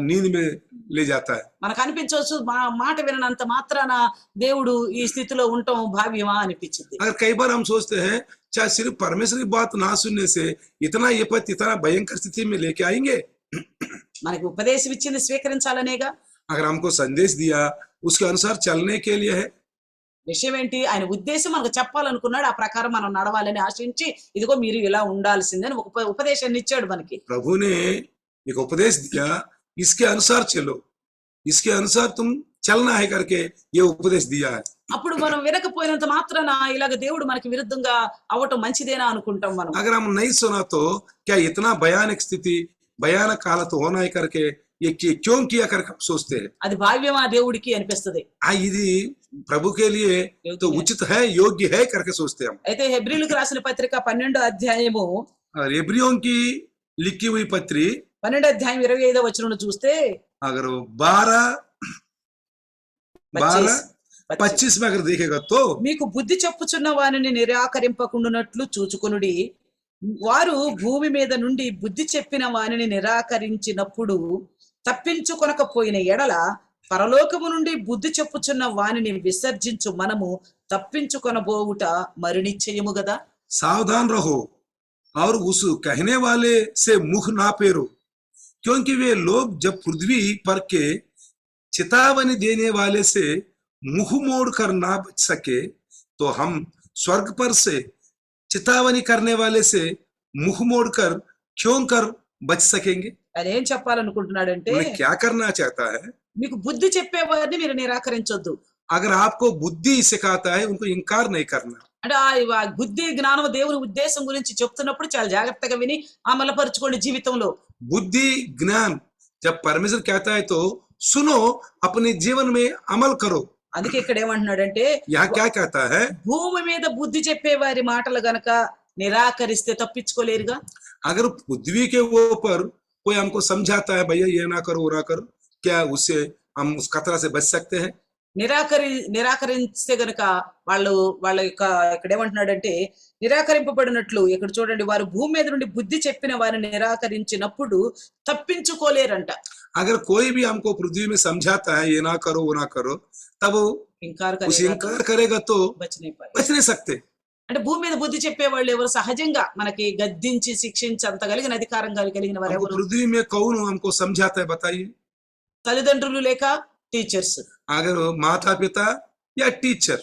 नींद में ले जाता है। మనకు అనిపించవచ్చు మాట విననంత మాత్రాన దేవుడు ఈ స్థితిలో ఉండటం భావ్యమా అనిపించింది. अगर कई बार हम सोचते हैं चाहे सिर्फ परमेश्वर की बात ना सुनने से इतना विपत्ति, इतना भयंकर स्थिति में लेके आएंगे। మనకి ఉపదేశం ఇచ్చింది స్వీకరించాలనేగా. अगर हमको संदेश दिया उसके अनुसार चलने के लिए है। విషయం ఏంటి, ఆయన ఉద్దేశం మనకు చెప్పాలనుకున్నాడు, ఆ ప్రకారం మనం నడవాలని ఆశించి ఇదిగో మీరు ఇలా ఉండాల్సిందని ఒక ఉపదేశాన్ని ఇచ్చాడు మనకి. प्रभु ने एक उपदेश दिया, इसके अनुसार चलो, इसके अनुसार तुम चलना है करके ये उपदेश दिया है। అప్పుడు మనం వినకపోయినంత మాత్రాన ఇలాగ దేవుడు మనకి విరుద్ధంగా అవటం మంచిదేనా అనుకుంటాం మనం. अगर हम नहीं सुना तो क्या इतना भयानक स्थिति, भयानक हालत होना है करके ये क्यों किया करके हम सोचते हैं। అది భావ్యమా దేవుడికి అనిపిస్తది. ఇది प्रभु के लिए तो उचित है, योग्य है करके सोचते हैं हम। అయితే హెబ్రీయులకు రాసిన పత్రిక 12వ అధ్యాయము, और इब्रियों की लिखी हुई पत्री 12వ అధ్యాయం 25వ వచనం చూస్తే अगर 12-25 में अगर देखेगा तो మీకు బుద్ధి చెప్పుచున్న వానిని నిరాకరింపకుండునట్లు చూచుకొనుడి, వారు భూమి మీద నుండి బుద్ధి చెప్పిన వానిని నిరాకరించినప్పుడు తప్పించుకొనకపోయిన ఎడల పరలోకము నుండి బుద్ధి చెప్పుచున్న వానిని విసర్జించు మనము తప్పించుకొనబోవుట మరి నిశ్చయము గదా. सावधान रहो और उस कहने वाले से मुख ना फेरो, क्योंकि वे लोग जब पृथ्वी पर के चेतावनी देने वाले से मुंह मोड़ कर ना बच सके तो हम स्वर्ग पर से चेतावनी करने वाले से मुंह मोड़ कर क्यों कर बच सकेंगे। ఆయన ఏం చెప్పాలనుకుంటున్నాడంటే क्या करना चाहता है, మీకు బుద్ధి చెప్పేవారిని మీరు నిరాకరించొద్దు. अगर आपको बुद्धि सिखाता है उनको इनकार नहीं करना। అంటే ఆ బుద్ధి జ్ఞానం దేవుని ఉద్దేశం గురించి చెప్తున్నప్పుడు చాలా జాగ్రత్తగా విని అమలుపరుచుకోండి జీవితంలో. बुद्धि ज्ञान जब परमेश्वर कहता है तो सुनो, अपने जीवन में अमल करो। అందుకే ఇక్కడ ఏమంటున్నాడంటే यहाँ क्या कहता है, భూమి మీద బుద్ధి చెప్పేవారి మాటలు గనక నిరాకరిస్తే తప్పించుకోలేరుగా. अगर पृथ्वी के ऊपर कोई हमको समझाता है भैया ये ना करो वो ना करो, क्या उससे हम उस खतरा से बच सकते हैं? నిరాకరిస్తే గనక వాళ్ళ యొక్క ఇక్కడ ఏమంటున్నాడంటే నిరాకరింపబడినట్లు ఇక్కడ చూడండి, వారు భూమి మీద నుండి బుద్ధి చెప్పిన వారిని నిరాకరించినప్పుడు తప్పించుకోలేరంట. अगर कोई भी हमको पृथ्वी में समझाता है ये ना करो वो ना करो, तब ఇంకార్ उसे इनकार करेगा तो బచనైపోయి. बच नहीं सकते। అంటే భూమి మీద బుద్ధి చెప్పేవాళ్ళు ఎవరు? సహజంగా మనకి గద్దించి శిక్షించంత కలిగిన అధికారం కలిగిన వారు हमको ఎవరు? पृथ्वी में कौन हमको समझाता है बताइए? తల్లిదండ్రులు లేక టీచర్స్. अगर माता पिता या टीचर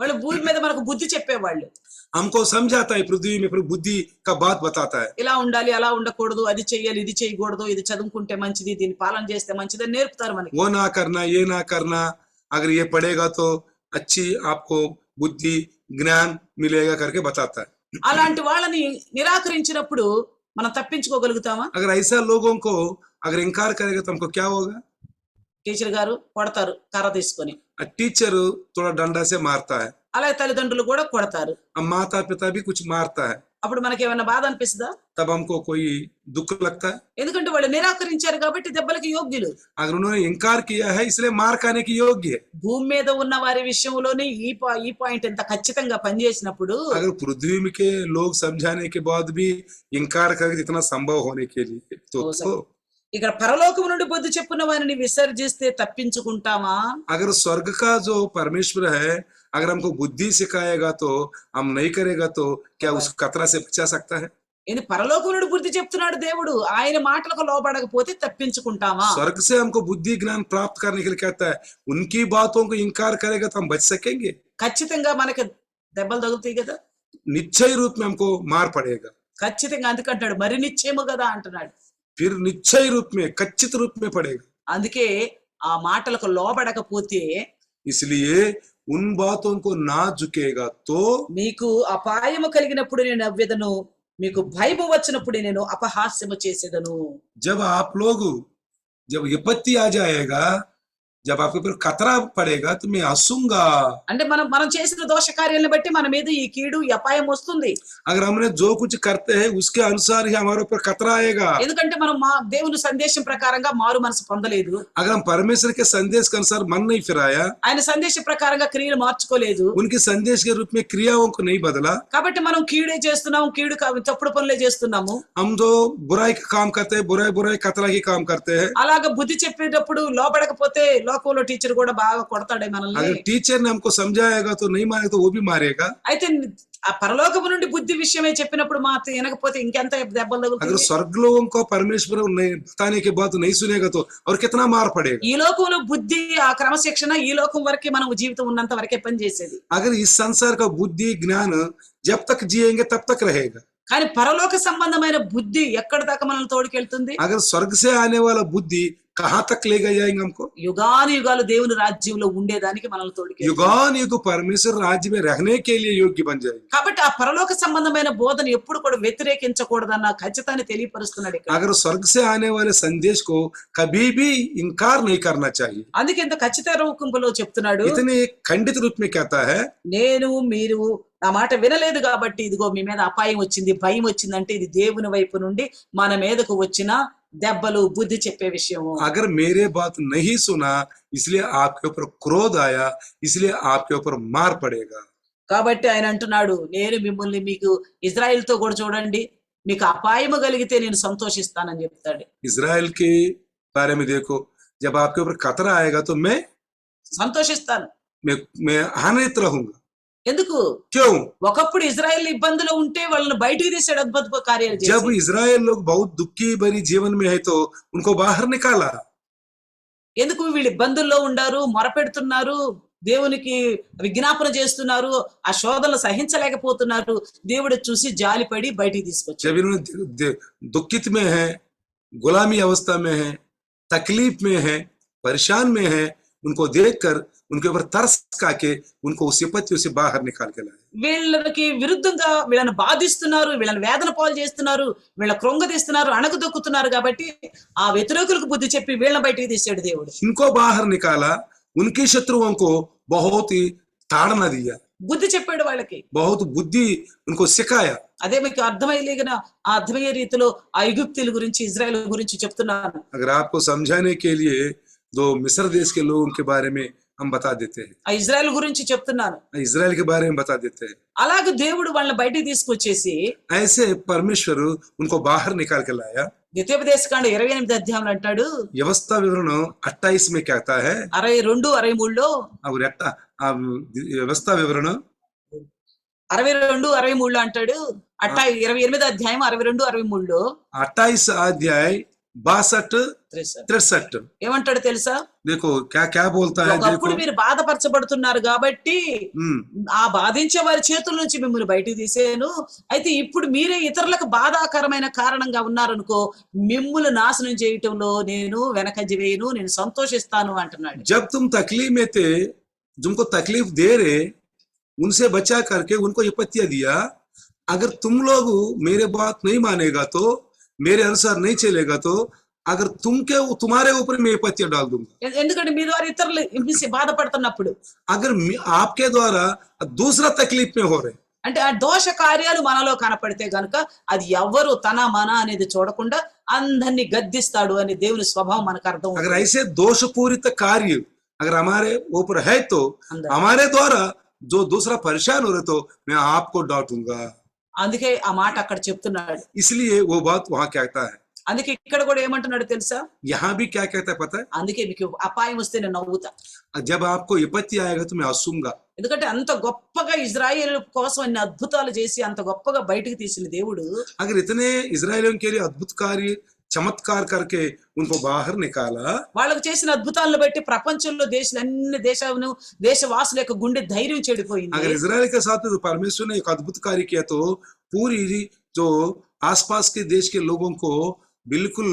వాళ్ళు భూమి మీద మనకు బుద్ధి చెప్పేవాళ్ళు. हमको समझाता है, पृथ्वी में फिर बुद्धि का बात बताता है। ఇలా ఉండాలి, అలా ఉండకూడదు, అది చెయ్యాలి, ఇది చేయకూడదు, ఇది చదువుకుంటే మంచిది, దీన్ని పాలన చేస్తే మంచిది అని నేర్పుతారు మనకి. वो ना करना ये ना करना, अगर ये पढ़ेगा तो अच्छी आपको बुद्धि ज्ञान मिलेगा करके बताता है। అలాంటి వాళ్ళని నిరాకరించినప్పుడు మనం తప్పించుకోగలుగుతామా? अगर ऐसा लोगों को अगर इनकार करेगा तो हमको क्या होगा? టీచర్ గారు కొడతారు కర్ర తీసుకొని, टीचर थोड़ा डंडा से मारता है, అలాగే తల్లిదండ్రులు కూడా కొడతారు. अब माता पिता भी कुछ मारता है, అప్పుడు మనకి ఏమైనా బాధ అనిపిస్తుందా? तब हमको कोई दुख लगता है। ఎందుకంటే వాళ్ళు నిరాకరించారు కాబట్టి దెబ్బలకి యోగ్యులు. अगर उन्होंने इनकार किया है इसलिए मार खाने की योग्य है। భూమి మీద ఉన్న వారి విషయంలోనే ఈ పాయింట్ ఎంత ఖచ్చితంగా పనిచేసినప్పుడు अगर पृथ्वी में के लोग समझाने के बाद भी इनकार करके इतना संभव होने के लिए हो सकता। ఇక్కడ పరలోకం నుండి బుద్ధి చెప్పున్న వారిని విసర్జిస్తే తప్పించుకుంటామా? अगर स्वर्ग का जो परमेश्वर है अगर हमको बुद्धि सिखाएगा तो हम नहीं करेगा तो क्या उस खतरा से बचा सकता है? ఇది పరలోకం నుండి బుద్ధి చెప్తున్నాడు దేవుడు, ఆయన మాటలకు లోబడకపోతే తప్పించుకుంటామా? स्वर्ग से हमको बुद्धि ज्ञान प्राप्त करने के लिए कहता है, उनकी बातों को इनकार करेगा तो हम बच सकेंगे? ఖచ్చితంగా మనకి దెబ్బలు తగులుతాయి కదా. निश्चय रूप में हमको मार पड़ेगा। ఖచ్చితంగా అందుకంటాడు మరి నిశ్చయము కదా అంటున్నాడు. फिर निश्चय रूप में कच्चित रूप में पड़ेगा। అందుకే ఆ మాటలకు లోబడకపోతే इसलिए उन बातों को ना झुकेगा तो మీకు అపాయము కలిగినప్పుడు నేను నవ్వెదను, మీకు భయము వచ్చినప్పుడు నేను అపహాస్యము చేసేదను. जब आप लोग जब विपत्ति आ जाएगा, जब आपके ऊपर खतरा पड़ेगा तो मैं हंसूंगा। అంటే మనం చేసిన దోష కార్యాలను బట్టి మన మీద ఈ కీడు ఈ అపాయం వస్తుంది. अगर हमने जो कुछ करते हैं उसके अनुसार ही हमारे ऊपर खतरा आएगा। ఎందుకంటే మనం దేవుని సందేశం ప్రకారంగా మారు మనసు పొందలేదు, अगर हम परमेश्वर के संदेश के अनुसार मन नहीं फिराया, ఆయన సందేశం ప్రకారంగా క్రియలు మార్చుకోలేదు, उनके संदेश के रूप में क्रियाओं को नहीं बदला, కాబట్టి మనం కీడే చేస్తున్నాము, తప్పుడు పనులే చేస్తున్నాము. हम जो बुराई का काम करते हैं, बुराई खतरा की काम करते हैं। అలాగా బుద్ధి చెప్పేటప్పుడు లోపడకపోతే లోకంలో టీచర్ కూడా బాగా కొడతాడే మనల్ని. अगर टीचर ने हमको समझाएगा तो नहीं मारेगा तो वो भी मारेगा। అయితే ఆ పరలోకము నుండి బుద్ధి విషయమే చెప్పినప్పుడు మాత్రం వినకపోతే ఇంకెంత దెబ్బలు अगर తగులుతాయి. स्वर्ग लोगों को परमेश्वर बताने के बाद नहीं सुनेगा तो और कितना मार पड़ेगा। ఈ లోకంలో బుద్ధి ఆ క్రమశిక్షణ ఈ లోకం వరకే మనం జీవితం ఉన్నంత వరకే పనిచేసేది. अगर इस संसार का बुद्धि ज्ञान जब तक जिएंगे तब तक रहेगा, కానీ పరలోక సంబంధమైన బుద్ధి ఎక్కడి దాకా మనల్ని తోడుకెళ్తుంది? अगर स्वर्ग से आने वाला बुद्धि कहाँ तक लेगा जाएंगे हमको? యుగాలు దేవుని రాజ్యంలో ఉండేదానికి మనల్ని తోడుకెళ్తుంది. युगान युग परमेश्वर राज्य में रहने के लिए योग्य बन जाएंगे। కాబట్టి ఆ పరలోక సంబంధమైన బోధన ఎప్పుడు కూడా వ్యతిరేకించకూడదన్న ఖచ్చితాన్ని తెలియపరుస్తున్నాడు ఇక్కడ. अगर स्वर्ग से आने वाले संदेश को कभी भी इनकार नहीं करना चाहिए। అందుకే ఇంత ఖచ్చిత రూపంలో చెప్తున్నాడు, इतने खंडित रूप में कहता है, నేను మీరు నా మాట వినలేదు కాబట్టి ఇదిగో మీ మీద అపాయం వచ్చింది, భయం వచ్చిందంటే ఇది దేవుని వైపు నుండి మన మీదకు వచ్చిన దెబ్బలు, బుద్ధి చెప్పే విషయం. अगर मेरे बात नहीं सुना इसलिए आपके ऊपर क्रोध आया, इसलिए आपके ऊपर मार पड़ेगा। కాబట్టి ఆయన అంటున్నాడు, నేను మిమ్మల్ని మీకు ఇజ్రాయెల్తో కూడా చూడండి, మీకు అపాయము కలిగితే నేను సంతోషిస్తానని చెప్తాడు. इजराइल के बारे में देखो, जब आपके ऊपर खतरा आएगा तो मैं సంతోషిస్తాను. आनंदित रहूंगा। ఎందుకు? क्यों? ఒకప్పుడు ఇజ్రాయెల్ ఇబ్బందులు ఉంటే వాళ్ళని బయటికి తీసాడు అద్భుత కార్యాలు जब చేసి. इजराइल लोग बहुत दुखी भरी जीवन में है तो उनको बाहर निकाला। ఎందుకు? వీళ్ళు ఇబ్బందుల్లో ఉండారు, మొరపెడుతున్నారు, దేవునికి విజ్ఞాపన చేస్తున్నారు, ఆ శోధనలు సహించలేకపోతున్నారు. దేవుడు చూసి జాలిపడి బయటికి తీసుకొచ్చాడు. जब इन्होंने दुखित में है, गुलामी अवस्था में है, तकलीफ में है, परेशान में है, उनको देखकर उनके ऊपर तरस खाके उनको उस विपत्तियों से बाहर निकाल के लाए। వీళ్ళకి విరుద్ధంగా వీళ్ళని బాధిస్తున్నారు, వీళ్ళని వేదన పాలు చేస్తున్నారు, వీళ్ళ కృంగదీస్తున్నారు, అణగదొక్కుతున్నారు కాబట్టి ఆ వ్యతిరేకులకు బుద్ధి చెప్పి వీళ్ళని బయటికి తీసాడు దేవుడు. इनको बाहर निकाला, उनके शत्रुओं को बहुत ही ताड़ना दिया, బుద్ధి చెప్పాడు వాళ్ళకి. बहुत बुद्धि उनको सिखाया। అదే మీకు అర్థమయ్యే రీతిలో ఆ ఐగుప్తీయుల గురించి, ఇజ్రాయెల్ గురించి చెప్తున్నాను. अगर आपको समझाने के लिए जो मिस्र देश के लोगों के बारे में हम बता देते हैं, ఆ ఇజ్రాయెల్ గురించి చెప్తున్నాను. इजराइल के बारे में बता देते हैं। అలాగే దేవుడు వాళ్ళని బయటికి తీసుకొచ్చేసి ऐसे परमेश्वर उनको बाहर निकाल के लाया। ద్వితీయోపదేశకాండ 28 అధ్యాయంలో అంటాడు, व्यवस्था विवरण 28 में कहता है, 62, 63లో अब व्यवस्था विवरण 62, 63లో అంటాడు. 28 అధ్యాయం 62, 63లో 28 अध्याय 62 63 ఏమంటాడు తెలుసా? देखो क्या क्या बोलता है, देखो। ఒకప్పుడు మీరు బాధపరచబడుతున్నారు కాబట్టి हम्म, ఆ బాధించే వారి చేతుల నుంచి మిమ్మల్ని బయటికి తీసేను. అయితే ఇప్పుడు మీరే ఇతరులకు బాధాకరమైన కారణంగా ఉన్నారనుకో, మిమ్ములు నాశనం చేయటంలో నేను వెనకంజ వేయను, నేను సంతోషిస్తాను అంటున్నాడు. जब तुम तकलीफ में थे, तुमको तकलीफ दे रहे, उनसे बचा करके उनको विपत्तियां दिया, अगर तुम लोग मेरे बात नहीं मानेगा तो, मेरे अनुसार नहीं चलेगा तो, अगर तुम्हारे ऊपर मैं विपत्तियां डाल दूंगा। ఎందుకంటే మీ ద్వారా ఇతరులు హింసి బాధపడుతున్నప్పుడు, अगर आपके द्वारा दूसरा तकलीफ में हो रहे, అంటే ఆ దోష కార్యాలు మనలో కనపడితే గనుక అది ఎవ్వరు తన మన అనేది చూడకుండా అందరినీ గద్దిస్తాడు అని దేవుని స్వభావం మనకు అర్థం अगर అవుతుంది. ऐसे दोषपूरित कार्य अगर हमारे ऊपर है तो అందరూ. हमारे द्वारा जो दूसरा परेशान हो रहे तो मैं आपको डांटूंगा। అందుకే ఆ మాట అక్కడ చెప్తున్నాడు. इसलिए वो बात वहां कहता है। అందుకే ఇక్కడ కూడా ఏమంటున్నాడు తెలుసా? यहाँ भी क्या कहता है पता है, అందుకే మీకు అపాయం వస్తే నేను నవ్వుతా. जब आपको विपत्ति आएगा तो मैं हंसूंगा। ఎందుకంటే అంత గొప్పగా ఇజ్రాయేల్ కోసం అన్ని అద్భుతాలు చేసి అంత గొప్పగా బయటకు తీసిన దేవుడు अगर इतने इजरायलियों के लिए अद्भुत कार्य चमत्कार करके उनको बाहर निकाला, వాళ్ళకు చేసిన అద్భుతాలను బట్టి ప్రపంచంలో అన్ని దేశవాసుల యొక్క గుండె ధైర్యం చెడిపోయింది. अगर इजराइल के साथ तो परमेश्वर ने एक अद्भुत कार्य किया तो पूरी जो आसपास के देश के लोगों को बिल्कुल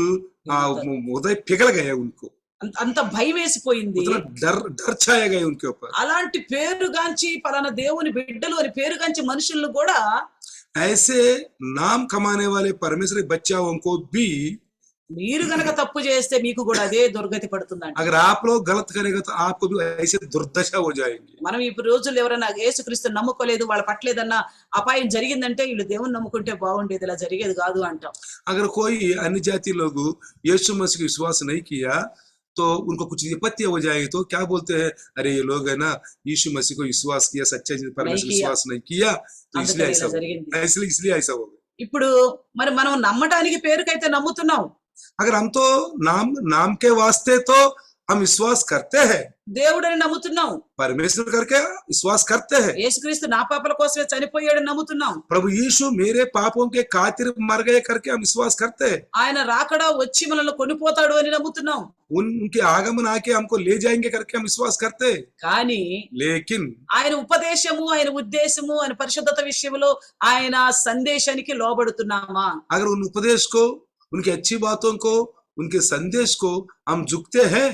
हृदय पिघल गए, उनको అంత భయం వేసిపోయింది. उतना डर छाया गया उनके ऊपर। అలాంటి పేరుగాంచి పలానా దేవుని బిడ్డలు అని పేరుగాంచి మనుషులను కూడా ऐसे नाम कमाने वाले परमेश्वरी बच्चाओं को भी మీరు గనక తప్పు చేస్తే మీకు కూడా అదే దుర్గతి పడుతుందంట. अगर आप लोग गलत करेंगे तो आपको भी ऐसे दुर्दशा हो जाएंगी। మనం ఈ రోజుల్లో ఎవరైనా యేసుక్రీస్తుని నమ్ముకోలేదు, వాళ్ళ పట్లేదన్న అపాయం జరిగిందంటే వీళ్ళు దేవుని నమ్ముకుంటే బాగుండేది, ఇలా జరిగేది కాదు అంటాం. अगर कोई अन्य जाति लोग यीशु मसीह को विश्वास नहीं किया तो उनको कुछ विपत्ति हो जाएगी तो क्या बोलते हैं, अरे ये लोग है ना यीशु मसीह को विश्वास किया, सच्चा परमेश्वर विश्वास नहीं किया तो इसलिए ऐसा हो गया, इसलिए ऐसा हो गया। ఇప్పుడు మరి మనం నమ్మటానికి పేరుకైతే నమ్ముతున్నాం, अगर हम तो नाम के वास्ते तो हम विश्वास करते हैं, దేవుడని నమ్ముతున్నాం, परमेश्वर करके विश्वास करते हैं, యేసుక్రీస్తు నా పాపల కోసమే చనిపోయాడని నమ్ముతున్నాం, प्रभु यीशु मेरे पापों के खातिर मर गए करके हम विश्वास करते हैं, ఆయన రాకడా వచ్చి మనల్ని కొనిపోతాడు అని నమ్ముతున్నాం. उनके आगमन आके हमको ले जाएंगे करके हम विश्वास करते हैं। కానీ लेकिन ఆయన ఉపదేశము, ఆయన ఉద్దేశము, ఆయన పరిశుద్ధత విషయంలో ఆయన సందేశానికి లోబడుతున్నామా? अगर उन उपदेश को, उनकी अच्छी बातों को, उनके संदेश को हम झुकते हैं,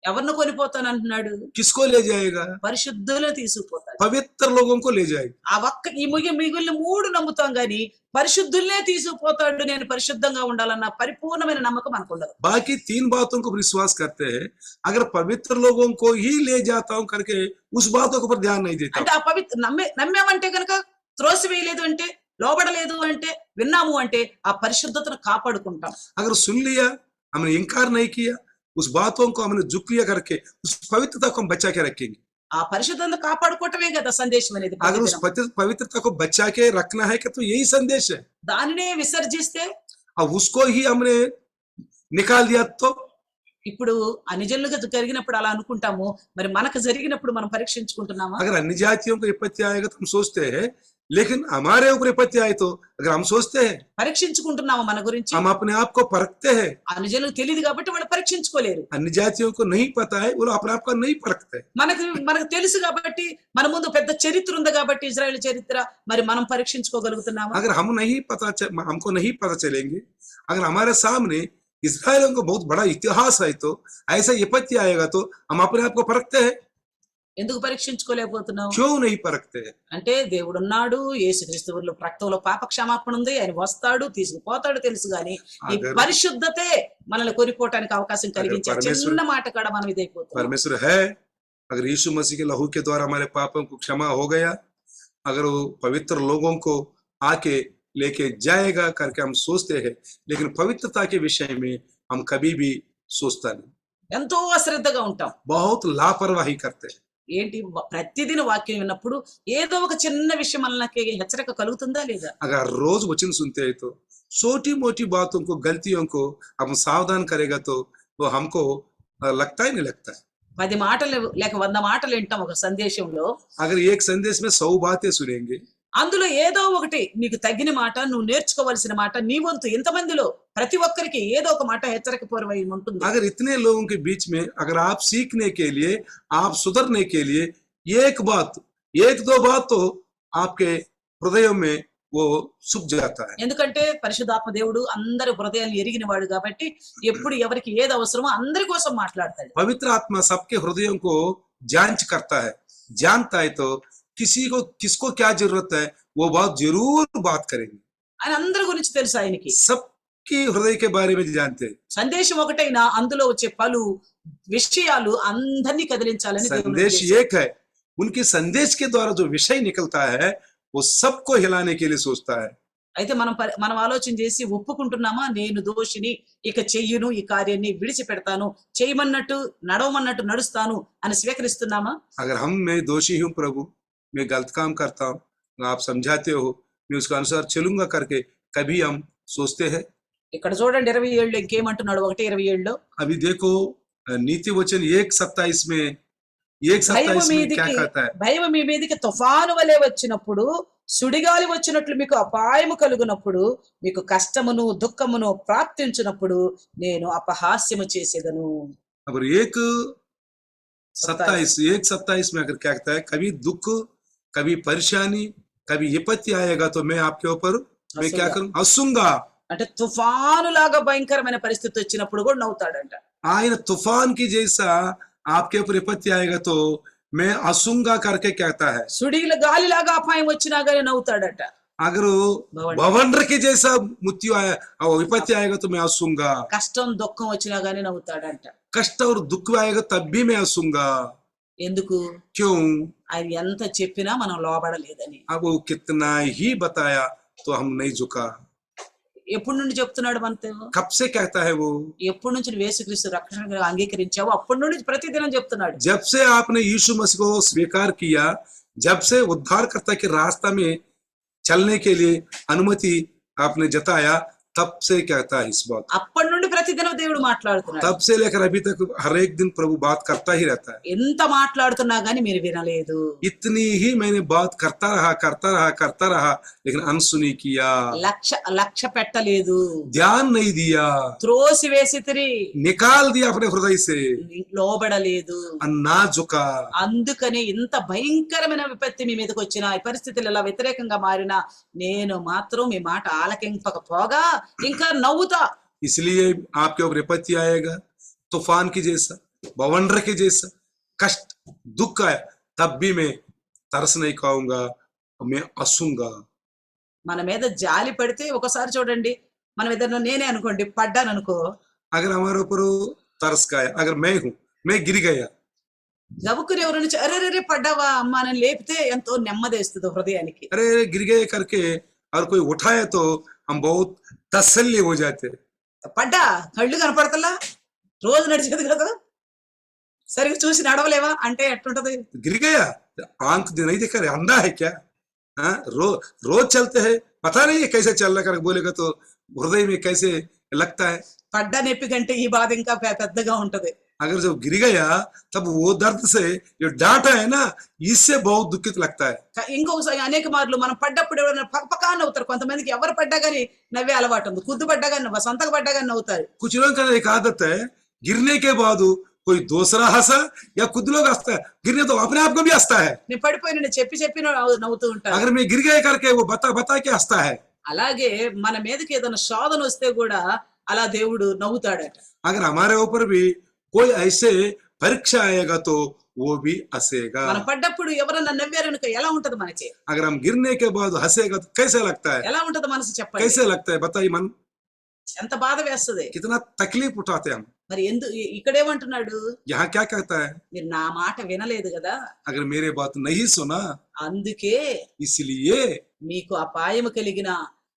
ఎవరిని కొనిపోతాను అంటున్నాడు? किसको ले जाएगा, పరిశుద్ధులను తీసుకుపోతాడు. पवित्र लोगों को ले जाएगा। ఆ ఒక్క ఈ మిగిలిన 3 నమ్ముతాం గాని పరిశుద్ధుల్నే తీసుకుపోతాడు, నేను పరిశుద్ధంగా ఉండాలన్న పరిపూర్ణమైన నమ్మకం మనకు ఉండదు. बाकी 3 बातों को विश्वास करते हैं, अगर पवित्र लोगों को ही ले जाता हूं करके उस बातों के ऊपर ध्यान नहीं देता। అంటే ఆ పవిత్ర నమ్మామంటే కనుక త్రోసివేయలేదు అంటే, లోబడలేదు అంటే, విన్నాము అంటే ఆ పరిశుద్ధతను కాపాడుకుంటాం. अगर सुन लिया, हमने इनकार नहीं किया, उस बातों को हमने झुक लिया करके उस पवित्रता को हम बचा के रखेंगे। ఆ పరిశుద్ధతను కాపాడుకోవటమే కదా సందేశం అనేది. अगर उस पवित्रता को बचा के रखना है कि तो यही संदेश है। దానినే విసర్జిస్తే, अब उसको ही हमने निकाल दिया तो ఇప్పుడు అనిజనులుగా జరిగినప్పుడు అలా అనుకుంటాము, మరి మనకు జరిగినప్పుడు మనం పరీక్షించుకుంటున్నామా? अगर अन्य जातियों को विपत्ति आएगा तो हम सोचते हैं, लेकिन हमारे ऊपर विपत्ति आए तो अगर हम सोचते हैं, పరీక్షించుకుంటున్నామా మన గురించి? हम अपने आप को परखते हैं। అనిజనులకు తెలియదు కాబట్టి వాళ్ళు పరీక్షించుకోలేరు. अन्य जातियों को नहीं पता है, वो अपने आप को नहीं परखते। మనకు తెలుసు కాబట్టి, మన ముందు పెద్ద చరిత్ర ఉంది కాబట్టి ఇజ్రాయెల్ చరిత్ర, మరి మనం పరీక్షించుకోగలుగుతున్నామా? अगर हमको नहीं पता चलेंगे, अगर हमारे सामने इस्राएलियों को बहुत बड़ा इतिहास है तो ऐसा विपत्ति आएगा तो हम अपने आप को परखते हैं। ఎందుకు పరీక్షించుకోలేకపోతున్నావు? क्यों नहीं परखते हैं? అంటే దేవుడు ఉన్నాడు, యేసుక్రీస్తు రక్తంలో పాప క్షమాపణ ఉంది, ఆయన వస్తాడు తీసుకుపోతాడు తెలుసు గాని ఈ పరిశుద్ధతే మనల్ని కొనిపోవటానికి అవకాశం కలిగించే చిన్న మాట కాడ మనం ఇదైపోతాం. परमेश्वर है, अगर यीशु मसीह के लहू के द्वारा हमारे पापों को क्षमा हो गया, अगर वो पवित्र लोगों को आके लेके जाएगा करके हम सोचते हैं, लेकिन पवित्रता के विषय में हम कभी भी सोचता नहीं। ఎంతో అశ్రద్ధగా ఉంటాం. बहुत लापरवाही करते हैं। ఏంటి ప్రతిదిన వాక్యం విన్నప్పుడు ఏదో ఒక చిన్న విషయం మనకి హెచ్చరిక కలుగుతుందా లేదా? अगर रोज वचन सुनते हैं तो छोटी मोटी बातों को, गलतियों को हम सावधान करेगा तो वो हमको लगता ही नहीं लगता है। 10 మాటలు లేక 100 మాటలు వింటాం ఒక సందేశంలో. अगर एक संदेश में 100 बातें सुनेंगे, అందులో ఏదో ఒకటి నీకు తగ్గిన మాట, నువ్వు నేర్చుకోవాల్సిన మాట, నీ వంతు ఇంతమందిలో ప్రతి ఒక్కరికి ఏదో ఒక మాట హెచ్చరికపూర్వమై ఉంటుంది. अगर इतने लोगों के बीच में अगर आप सीखने के लिए, आप सुधरने के लिए एक बात, एक दो बात तो आपके हृदयों में वो सूख जाता है। ఎందుకంటే పరిశుద్ధాత్మ దేవుడు అందరి హృదయాన్ని ఎరిగిన వాడు కాబట్టి ఎప్పుడు ఎవరికి ఏది అవసరమో అందరి కోసం మాట్లాడతాడు. पवित्र आत्मा सबके हृदयों को जांच करता है, जानता है, तो किसी को किसको क्या जरूरत है वो बात जरूर बात करेंगे। ఆయన అందరి గురించి తెలుసు ఆయనకి. सबकी हृदय के बारे में जानते हैं। సందేశం ఒకటైనా అందులో వచ్చే పలు విషయాలు అందరినీ కదిలించాలని దేవుని संदेश ఉద్దేశం. एक है, उनके संदेश के द्वारा जो विषय निकलता है वो सबको हिलाने के लिए सोचता है। అయితే మనం ఆలోచన చేసి ఒప్పుకుంటున్నామా, నేను దోషిని, ఇక చెయ్యను, ఈ కార్యాన్ని విడిచిపెడతాను, చేయమన్నట్టు నడవమన్నట్టు నడుస్తాను అని స్వీకరిస్తున్నామా? अगर मैं दोषी हूँ प्रभु, मैं गलत काम करता हूँ, आप समझाते हो, मैं उसके अनुसार चलूंगा करके कभी हम सोचते हैं? ఇక్కడ చూడండి 27 ఇంకేమంటున్నాడు, 1:27 अभी देखो नीति वचन 1:27 में, భయము 1:27 में क्या మీదికి कहता है? భయము మీ మీదికి తుఫాను వలె వచ్చినప్పుడు, సుడిగాలి వచ్చినట్లు మీకు అపాయము కలుగునప్పుడు, మీకు కష్టమును దుఃఖమును ప్రాప్తించినప్పుడు నేను అపహాస్యము చేసేదను. अगर 1:27 में अगर क्या कहता है, कभी दुख, कभी परेशानी, कभी विपत्ति आएगा तो मैं आपके ऊपर मैं क्या करूं, हंसूंगा। అంటే తుఫాను లాగా భయంకరమైన పరిస్థితి వచ్చినప్పుడు కూడా నవ్వుతాడంట. आयन तूफान की जैसा आपके ऊपर विपत्ति आएगा तो मैं हंसूंगा करके कहता है। సుడిల గాలిలాగా అపాయం వచ్చినా గానీ నవ్వుతాడట. अगर भवंडर के जैसा मृत्यु आया, विपत्ति आएगा तो मैं हंसूंगा। కష్టం దుఃఖం వచ్చినా గానీ నవ్వుతాడంట. कष्ट और दुख आएगा तब भी मैं हंसूंगा। ఎందుకు? क्यों? ఆయన ఎంత చెప్పినా మనం లోబడలేదని. अब वो कितना ही बताया तो हम नहीं झुका। ఎప్పటి నుండి చెప్తున్నాడు మనతో? कब से कहता है वो? ఎప్పటి నుంచి నువ్వు యేసుక్రీస్తు రక్షణగా అంగీకరించావో అప్పటి నుండి ప్రతిదినం చెప్తున్నాడు. जब से आपने यीशु मसीह को स्वीकार किया, जब से उद्धारकर्ता के रास्ता में चलने के लिए अनुमति आपने जताया, तब से कहता है इस बात। అప్పటి నుండి ప్రతిదినం దేవుడు మాట్లాడుతున్నాడు. तब से लेकर अभी तक हर एक दिन प्रभु बात करता ही रहता है। ఎంత మాట్లాడుతున్నా గానీ మీరు వినలేదు. इतनी ही मैंने बात करता रहा, लेकिन अनसुनी किया, లక్ష్య పెట్టలేదు, ध्यान नहीं दिया, త్రోసి వేసితిరి, निकाल दिया अपने हृदय से, లోబడలేదు. ना झुका। అందుకనే ఇంత భయంకరమైన విపత్తి మీ మీదకి వచ్చిన, ఈ పరిస్థితులు ఇలా వ్యతిరేకంగా మారినా నేను మాత్రం మీ మాట ఆలకింపకపోగా ఇంకా నవ్వుతా. इसलिए आपके ऊपर विपत्ति आएगा, तूफान की जैसा, बवंडर के जैसा कष्ट दुख आया, तब भी मैं तरस नहीं खाऊंगा, मैं हंसूंगा। మన మీద జాలి పడితే ఒకసారి చూడండి, మనం ఏదైనా నేనే అనుకోండి పడ్డాను అనుకో, अगर हमारे ऊपर तरस का है, अगर मैं हूं, मैं गिर गया, గబుక్కుని ఎవరు నుంచి అరే రే పడ్డావా అమ్మా అని లేపితే ఎంతో నెమ్మదేస్తుంది హృదయానికి. अरे गिर गए करके और कोई उठाए तो हम बहुत तसल्ली हो जाते। పడ్డా కళ్ళు కనపడతలా, రోజు నడిచేది కదా, సరిగ్గా చూసి నడవలేవా అంటే ఎట్లుంటది? गिर गया, आंख नहीं देखा रहे, अंधा है क्या? हाँ, रोज चलते हैं, पता नहीं है कैसे चल रहा कर बोलेगा तो हृदय में कैसे लगता है। పడ్డా నొప్పి కంటే ఈ బాధ ఇంకా పెద్దగా ఉంటది. अगर जब गिर गया तब वो दर्द से जो डांटा है ना, इससे बहुत दुखित लगता है। ఇంకొకసారి అనేక మార్లు మనం పడ్డప్పుడు ఎవరైనా పక్కపక్క నవ్వుతారు. కొంతమందికి ఎవరు పడ్డా గానీ నవ్వే అలవాటు ఉంది. కుద్దు పడ్డా గానీ సంతకు పడ్డా గానీ నవ్వుతారు. कुछ लोगों का एक आदत है, गिरने के बाद कोई दूसरा हंसा या खुद लोग हंसता है, गिरने तो अपने आप को भी हंसता है। నేను పడిపోయిన నేను చెప్పి నవ్వుతూ ఉంటాను. अगर मैं गिर गए करके वो बता के हंसता है। అలాగే మన మీదకి ఏదైనా శోధన వస్తే కూడా అలా దేవుడు నవ్వుతాడట. अगर हमारे ऊपर भी कोई ऐसे परीक्षा आएगा तो वो भी हंसेगा। మనం పడ్డప్పుడు ఎవరన్నా నవ్వారనుకో ఎలా ఉంటది మనకి? अगर हम गिरने के बाद हंसेगा तो कैसे लगता है? ఎలా ఉంటది మనసు చెప్పండి? कैसे लगता है बताइए मन? ఎంత బాధ వేస్తది. कितना तकलीफ उठाते हम। మరి ఇక్కడేమంటున్నాడు? यहाँ क्या कहता है? మీరు నా మాట వినలేదు కదా, अगर मेरे बात नहीं सुना, అందుకే इसलिए మీకు అపాయము కలిగిన,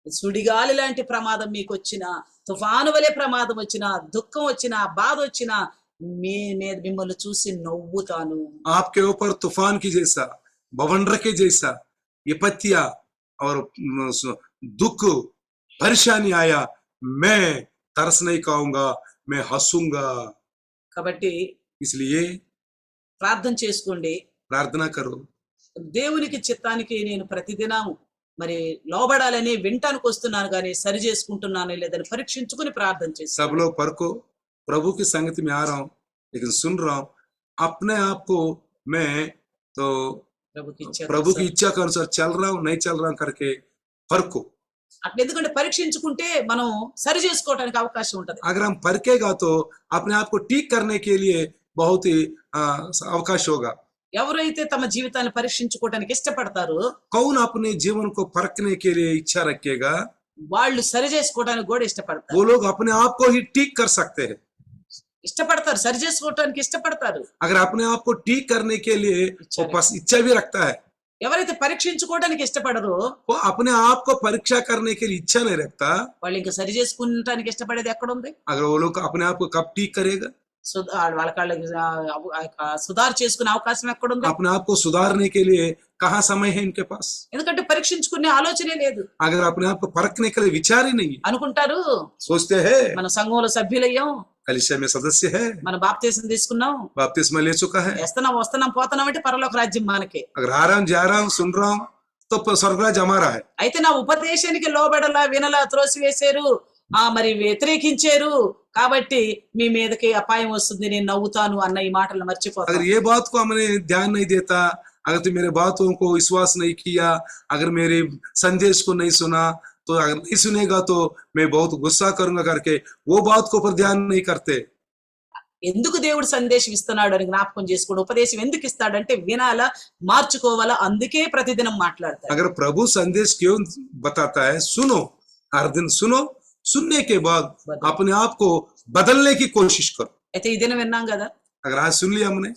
సుడిగాలి లాంటి ప్రమాదం మీకు వచ్చిన, తుఫాను వలె ప్రమాదం వచ్చిన, దుఃఖం వచ్చిన, బాధ వచ్చిన, మీ మీద మిమ్మల్ని చూసి నవ్వుతాను. आपके ऊपर तूफान की जैसा, बवंडर के जैसा विपत्तियां और दुख परेशानी आया, मैं तरस नहीं खाऊंगा, मैं हंसूंगा। కాబట్టి इसलिए ప్రార్థన చేసుకోండి. प्रार्थना करो। దేవునికి చిత్తానికి నేను ప్రతిదినం మరి లోబడాలని వింటానికి వస్తున్నాను కానీ సరి చేసుకుంటున్నాను లేదని పరీక్షించుకుని ప్రార్థన చేస్తాను. सब लोग परखो, प्रभु की संगति में आ रहा हूं लेकिन सुन रहा हूं, अपने आप को मैं तो प्रभु की इच्छा के अनुसार चल रहा हूं नहीं चल रहा हूं करके परखो। అట్లా ఎందుకంటే పరీక్షించుకుంటే మనం సరి చేసుకోవడానికి అవకాశం ఉంటది. अगर हम परखेगा तो अपने आप को ठीक करने के लिए बहुत ही अवकाश होगा। ఎవరైతే తమ జీవితాన్ని పరీక్షించుకోవడానికి ఇష్టపడతారో कौन अपने जीवन को परखने के लिए इच्छा रखेगा, వాళ్ళు సరి చేసుకోవడానికి కూడా ఇష్టపడతారు. वो लोग अपने आप को ही ठीक कर सकते हैं। ఇష్టపడతారు, సరి చేసుకోవడానికి ఇష్టపడతారు. अगर अपने आप को ठीक करने के लिए वो बस इच्छा भी रखता है, ఎవరైతే పరీక్షించుకోవడానికి ఇష్టపడరో वो अपने आप को परीक्षा करने के लिए इच्छा नहीं रखता, వాళ్ళు ఇంకా సరి చేసుకుంటానికి ఇష్టపడేది ఎక్కడుంది? अगर वो लोग अपने आप को कब ठीक करेगा, వాళ్ళకి సుధార్ చేసుకునే అవకాశం ఎక్కడుంది? अपने आप को सुधारने के लिए कहाँ समय है इनके पास? ఎందుకంటే పరీక్షించుకునే ఆలోచనే లేదు. अगर अपने आप को परखने के लिए विचार ही नहीं, అనుకుంటారు सोचते हैं మన సంఘంలో సభ్యులయ్యాం, कलीसिया में सदस्य है, మన బాప్తీసం తీసుకున్నాం, बपतिस्मा ले चुका है, వస్తున్నాం పోతున్నాం అంటే పరలోక రాజ్యం మనకే. अगर आ रहा हूँ जा रहा हूँ सुन रहा हूँ तो स्वर्गराज हमारा है। అయితే నా ఉపదేశానికి లోబడలా వినలా త్రోసివేశారు, మరి వ్యతిరేకించారు కాబట్టి మీ మీదకి అపాయం వస్తుంది, నేను నవ్వుతాను అన్న ఈ మాటలు మర్చిపోతారు. अगर ये बात को हमने ध्यान नहीं देता, अगर तू मेरे बातों को विश्वास नहीं किया, अगर मेरे संदेश को नहीं सुना, तो अगर नहीं सुनेगा तो मैं बहुत गुस्सा करूंगा करके वो बात को ऊपर ध्यान नहीं करते। ఎందుకు దేవుడు సందేశం ఇస్తున్నాడు అని జ్ఞాపకం చేసుకోండి. ఉపదేశం ఎందుకు ఇస్తాడంటే వినాలా, మార్చుకోవాలా, అందుకే ప్రతిదినం మాట్లాడతాడు. अगर प्रभु संदेश क्यों बताता है, सुनो, हर दिन सुनो, सुनने के बाद अपने आप को बदलने की कोशिश करो। అయితే ఈ దినం విన్నాం కదా, अगर आज सुन लिया हमने,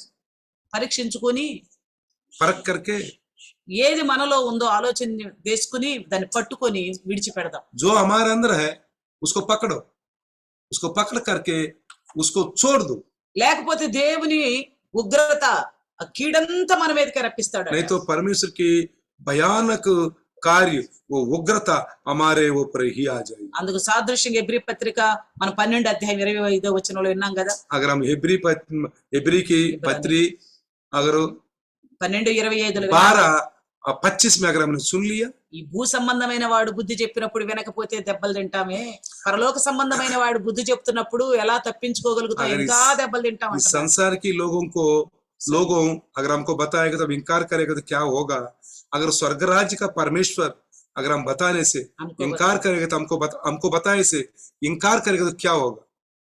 పరీక్షించుకొని परख करके ఏది మనలో ఉందో ఆలోచన చేసుకుని దాన్ని పట్టుకొని విడిచిపెడదాం. जो हमारे अंदर है उसको पकड़ो, उसको पकड़ करके उसको छोड़ दो, లేకపోతే దేవుని ఉగ్రత ఆ కీడంతా మన మీదకి రప్పిస్తాడు. नहीं तो परमेश्वर की भयानक कार्य वो उग्रता हमारे ऊपर ही आ जाएगी। అందుకు సాదృశ్యంగా హెబ్రీ పత్రిక మన 12:25 విన్నాం కదా. अगर हम हेब्री की पत्री अगर 12:25 12:25 में अगर हमने सुन लिया, ఈ భూ సంబంధమైన వాడు బుద్ధి చెప్పినప్పుడు వినకపోతే దెబ్బలు తింటామే, పరలోక సంబంధమైన వాడు బుద్ధి చెప్తున్నప్పుడు ఎలా తప్పించుకోగలుగుతాం, ఇంకా దెబ్బలు తింటాం. इस संसार की लोगों अगर हमको बताएगा तो इनकार करेगा तो क्या होगा? अगर स्वर्ग राज्य का परमेश्वर अगर हम बताने से इनकार करेगा तो हमको बताए से इनकार करेगा तो क्या होगा?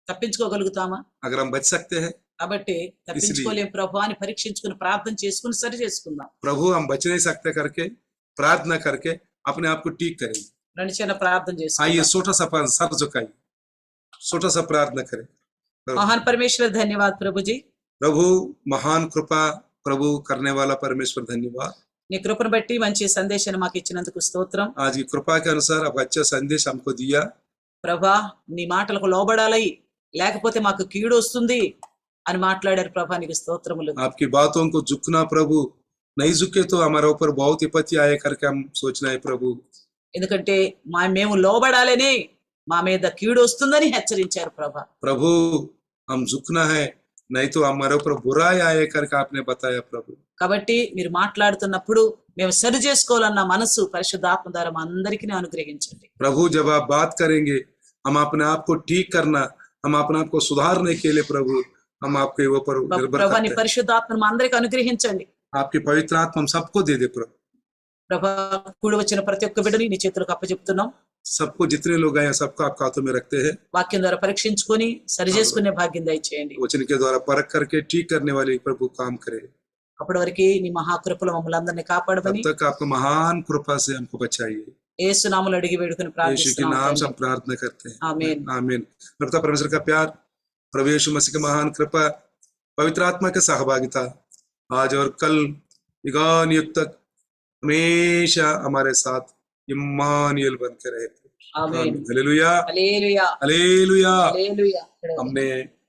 తప్పించుకోగలుగుతామా? अगर हम बच सकते हैं, కాబట్టి తప్పించుకోలేం ప్రభు అని పరీక్షించుకుని ప్రార్థన చేసుకుని సరి చేసుకుందాం. प्रभु हम बच नहीं सकते करके प्रार्थना करके अपने आप को ठीक करेंगे। రెండు చిన్న ప్రార్థన చేసుకుందాం. आइए छोटा सा सर झुकाइए, छोटा सा प्रार्थना करें। महान परमेश्वर धन्यवाद प्रभु जी, प्रभु महान कृपा प्रभु करने वाला परमेश्वर धन्यवाद। నీ కృపను బట్టి మంచి సందేశాన్ని మాకు ఇచ్చినందుకు స్తోత్రం. आज की कृपा के अनुसार आप अच्छा संदेश हमको दिया। ప్రభా నీ మాటలకు లోబడాలి, లేకపోతే మాకు కీడు వస్తుంది అని మాట్లాడారు ప్రభా, నీకు స్తోత్రములు. आपकी बातों को झुकना प्रभु, नहीं झुके तो हमारे ऊपर बहुत विपत्ति आए करके हम सोचना है प्रभु। ఎందుకంటే మేము లోబడాలని మా మీద కీడు వస్తుందని హెచ్చరించారు ప్రభా. प्रभु हम झुकना है, नहीं तो हमारे ऊपर बुराई आए करके आपने बताया प्रभु। కాబట్టి మీరు మాట్లాడుతున్నప్పుడు మేము సరి చేసుకోవాలన్న మనసు పరిశుద్ధాత్మ ద్వారా మా అందరికీ అనుగ్రహించండి. प्रभु जब आप बात करेंगे, हम अपने आप को ठीक करना, हम अपने आप को सुधारने के लिए प्रभु हम आपके ऊपर निर्भर ప్రభా నీ करते हैं। పరిశుద్ధాత్మను మా అందరికీ అనుగ్రహించండి. आपकी पवित्र आत्मा हम सबको दे दे प्रभु। ప్రభా కూడి వచ్చిన ప్రతి ఒక్క బిడ్డని నీ చేతులకు అప్పచెప్తున్నాం. सबको जितने लोग आए सबको आपके हाथों में रखते हैं। వాక్యం ద్వారా పరీక్షించుకొని సరి చేసుకునే భాగ్యం దయచేయండి. वचन के द्वारा परख करके ठीक करने वाले प्रभु काम करे। అప్పటి వరకు నీ మహాకృపలో మమ్మల్ని అందరినీ కాపాడమని तब तक आपको महान कृपा से हमको बचाइए। యేసు నామములో అడిగి వేడుకొని यीशु के नाम से ప్రార్థిస్తున్నాం. हम प्रार्थना करते हैं, आमीन। आमीन। प्रभु परमेश्वर का प्यार, प्रभु यीशु मसीह की महान कृपा, पवित्र आत्मा की सहभागिता आज और कल युगान युग तक हमेशा हमारे साथ इम्मानुएल बन के रहे। आमीन। हालेलुया, హల్లెలూయా, हालेलुया। హల్లెలూయా. हमने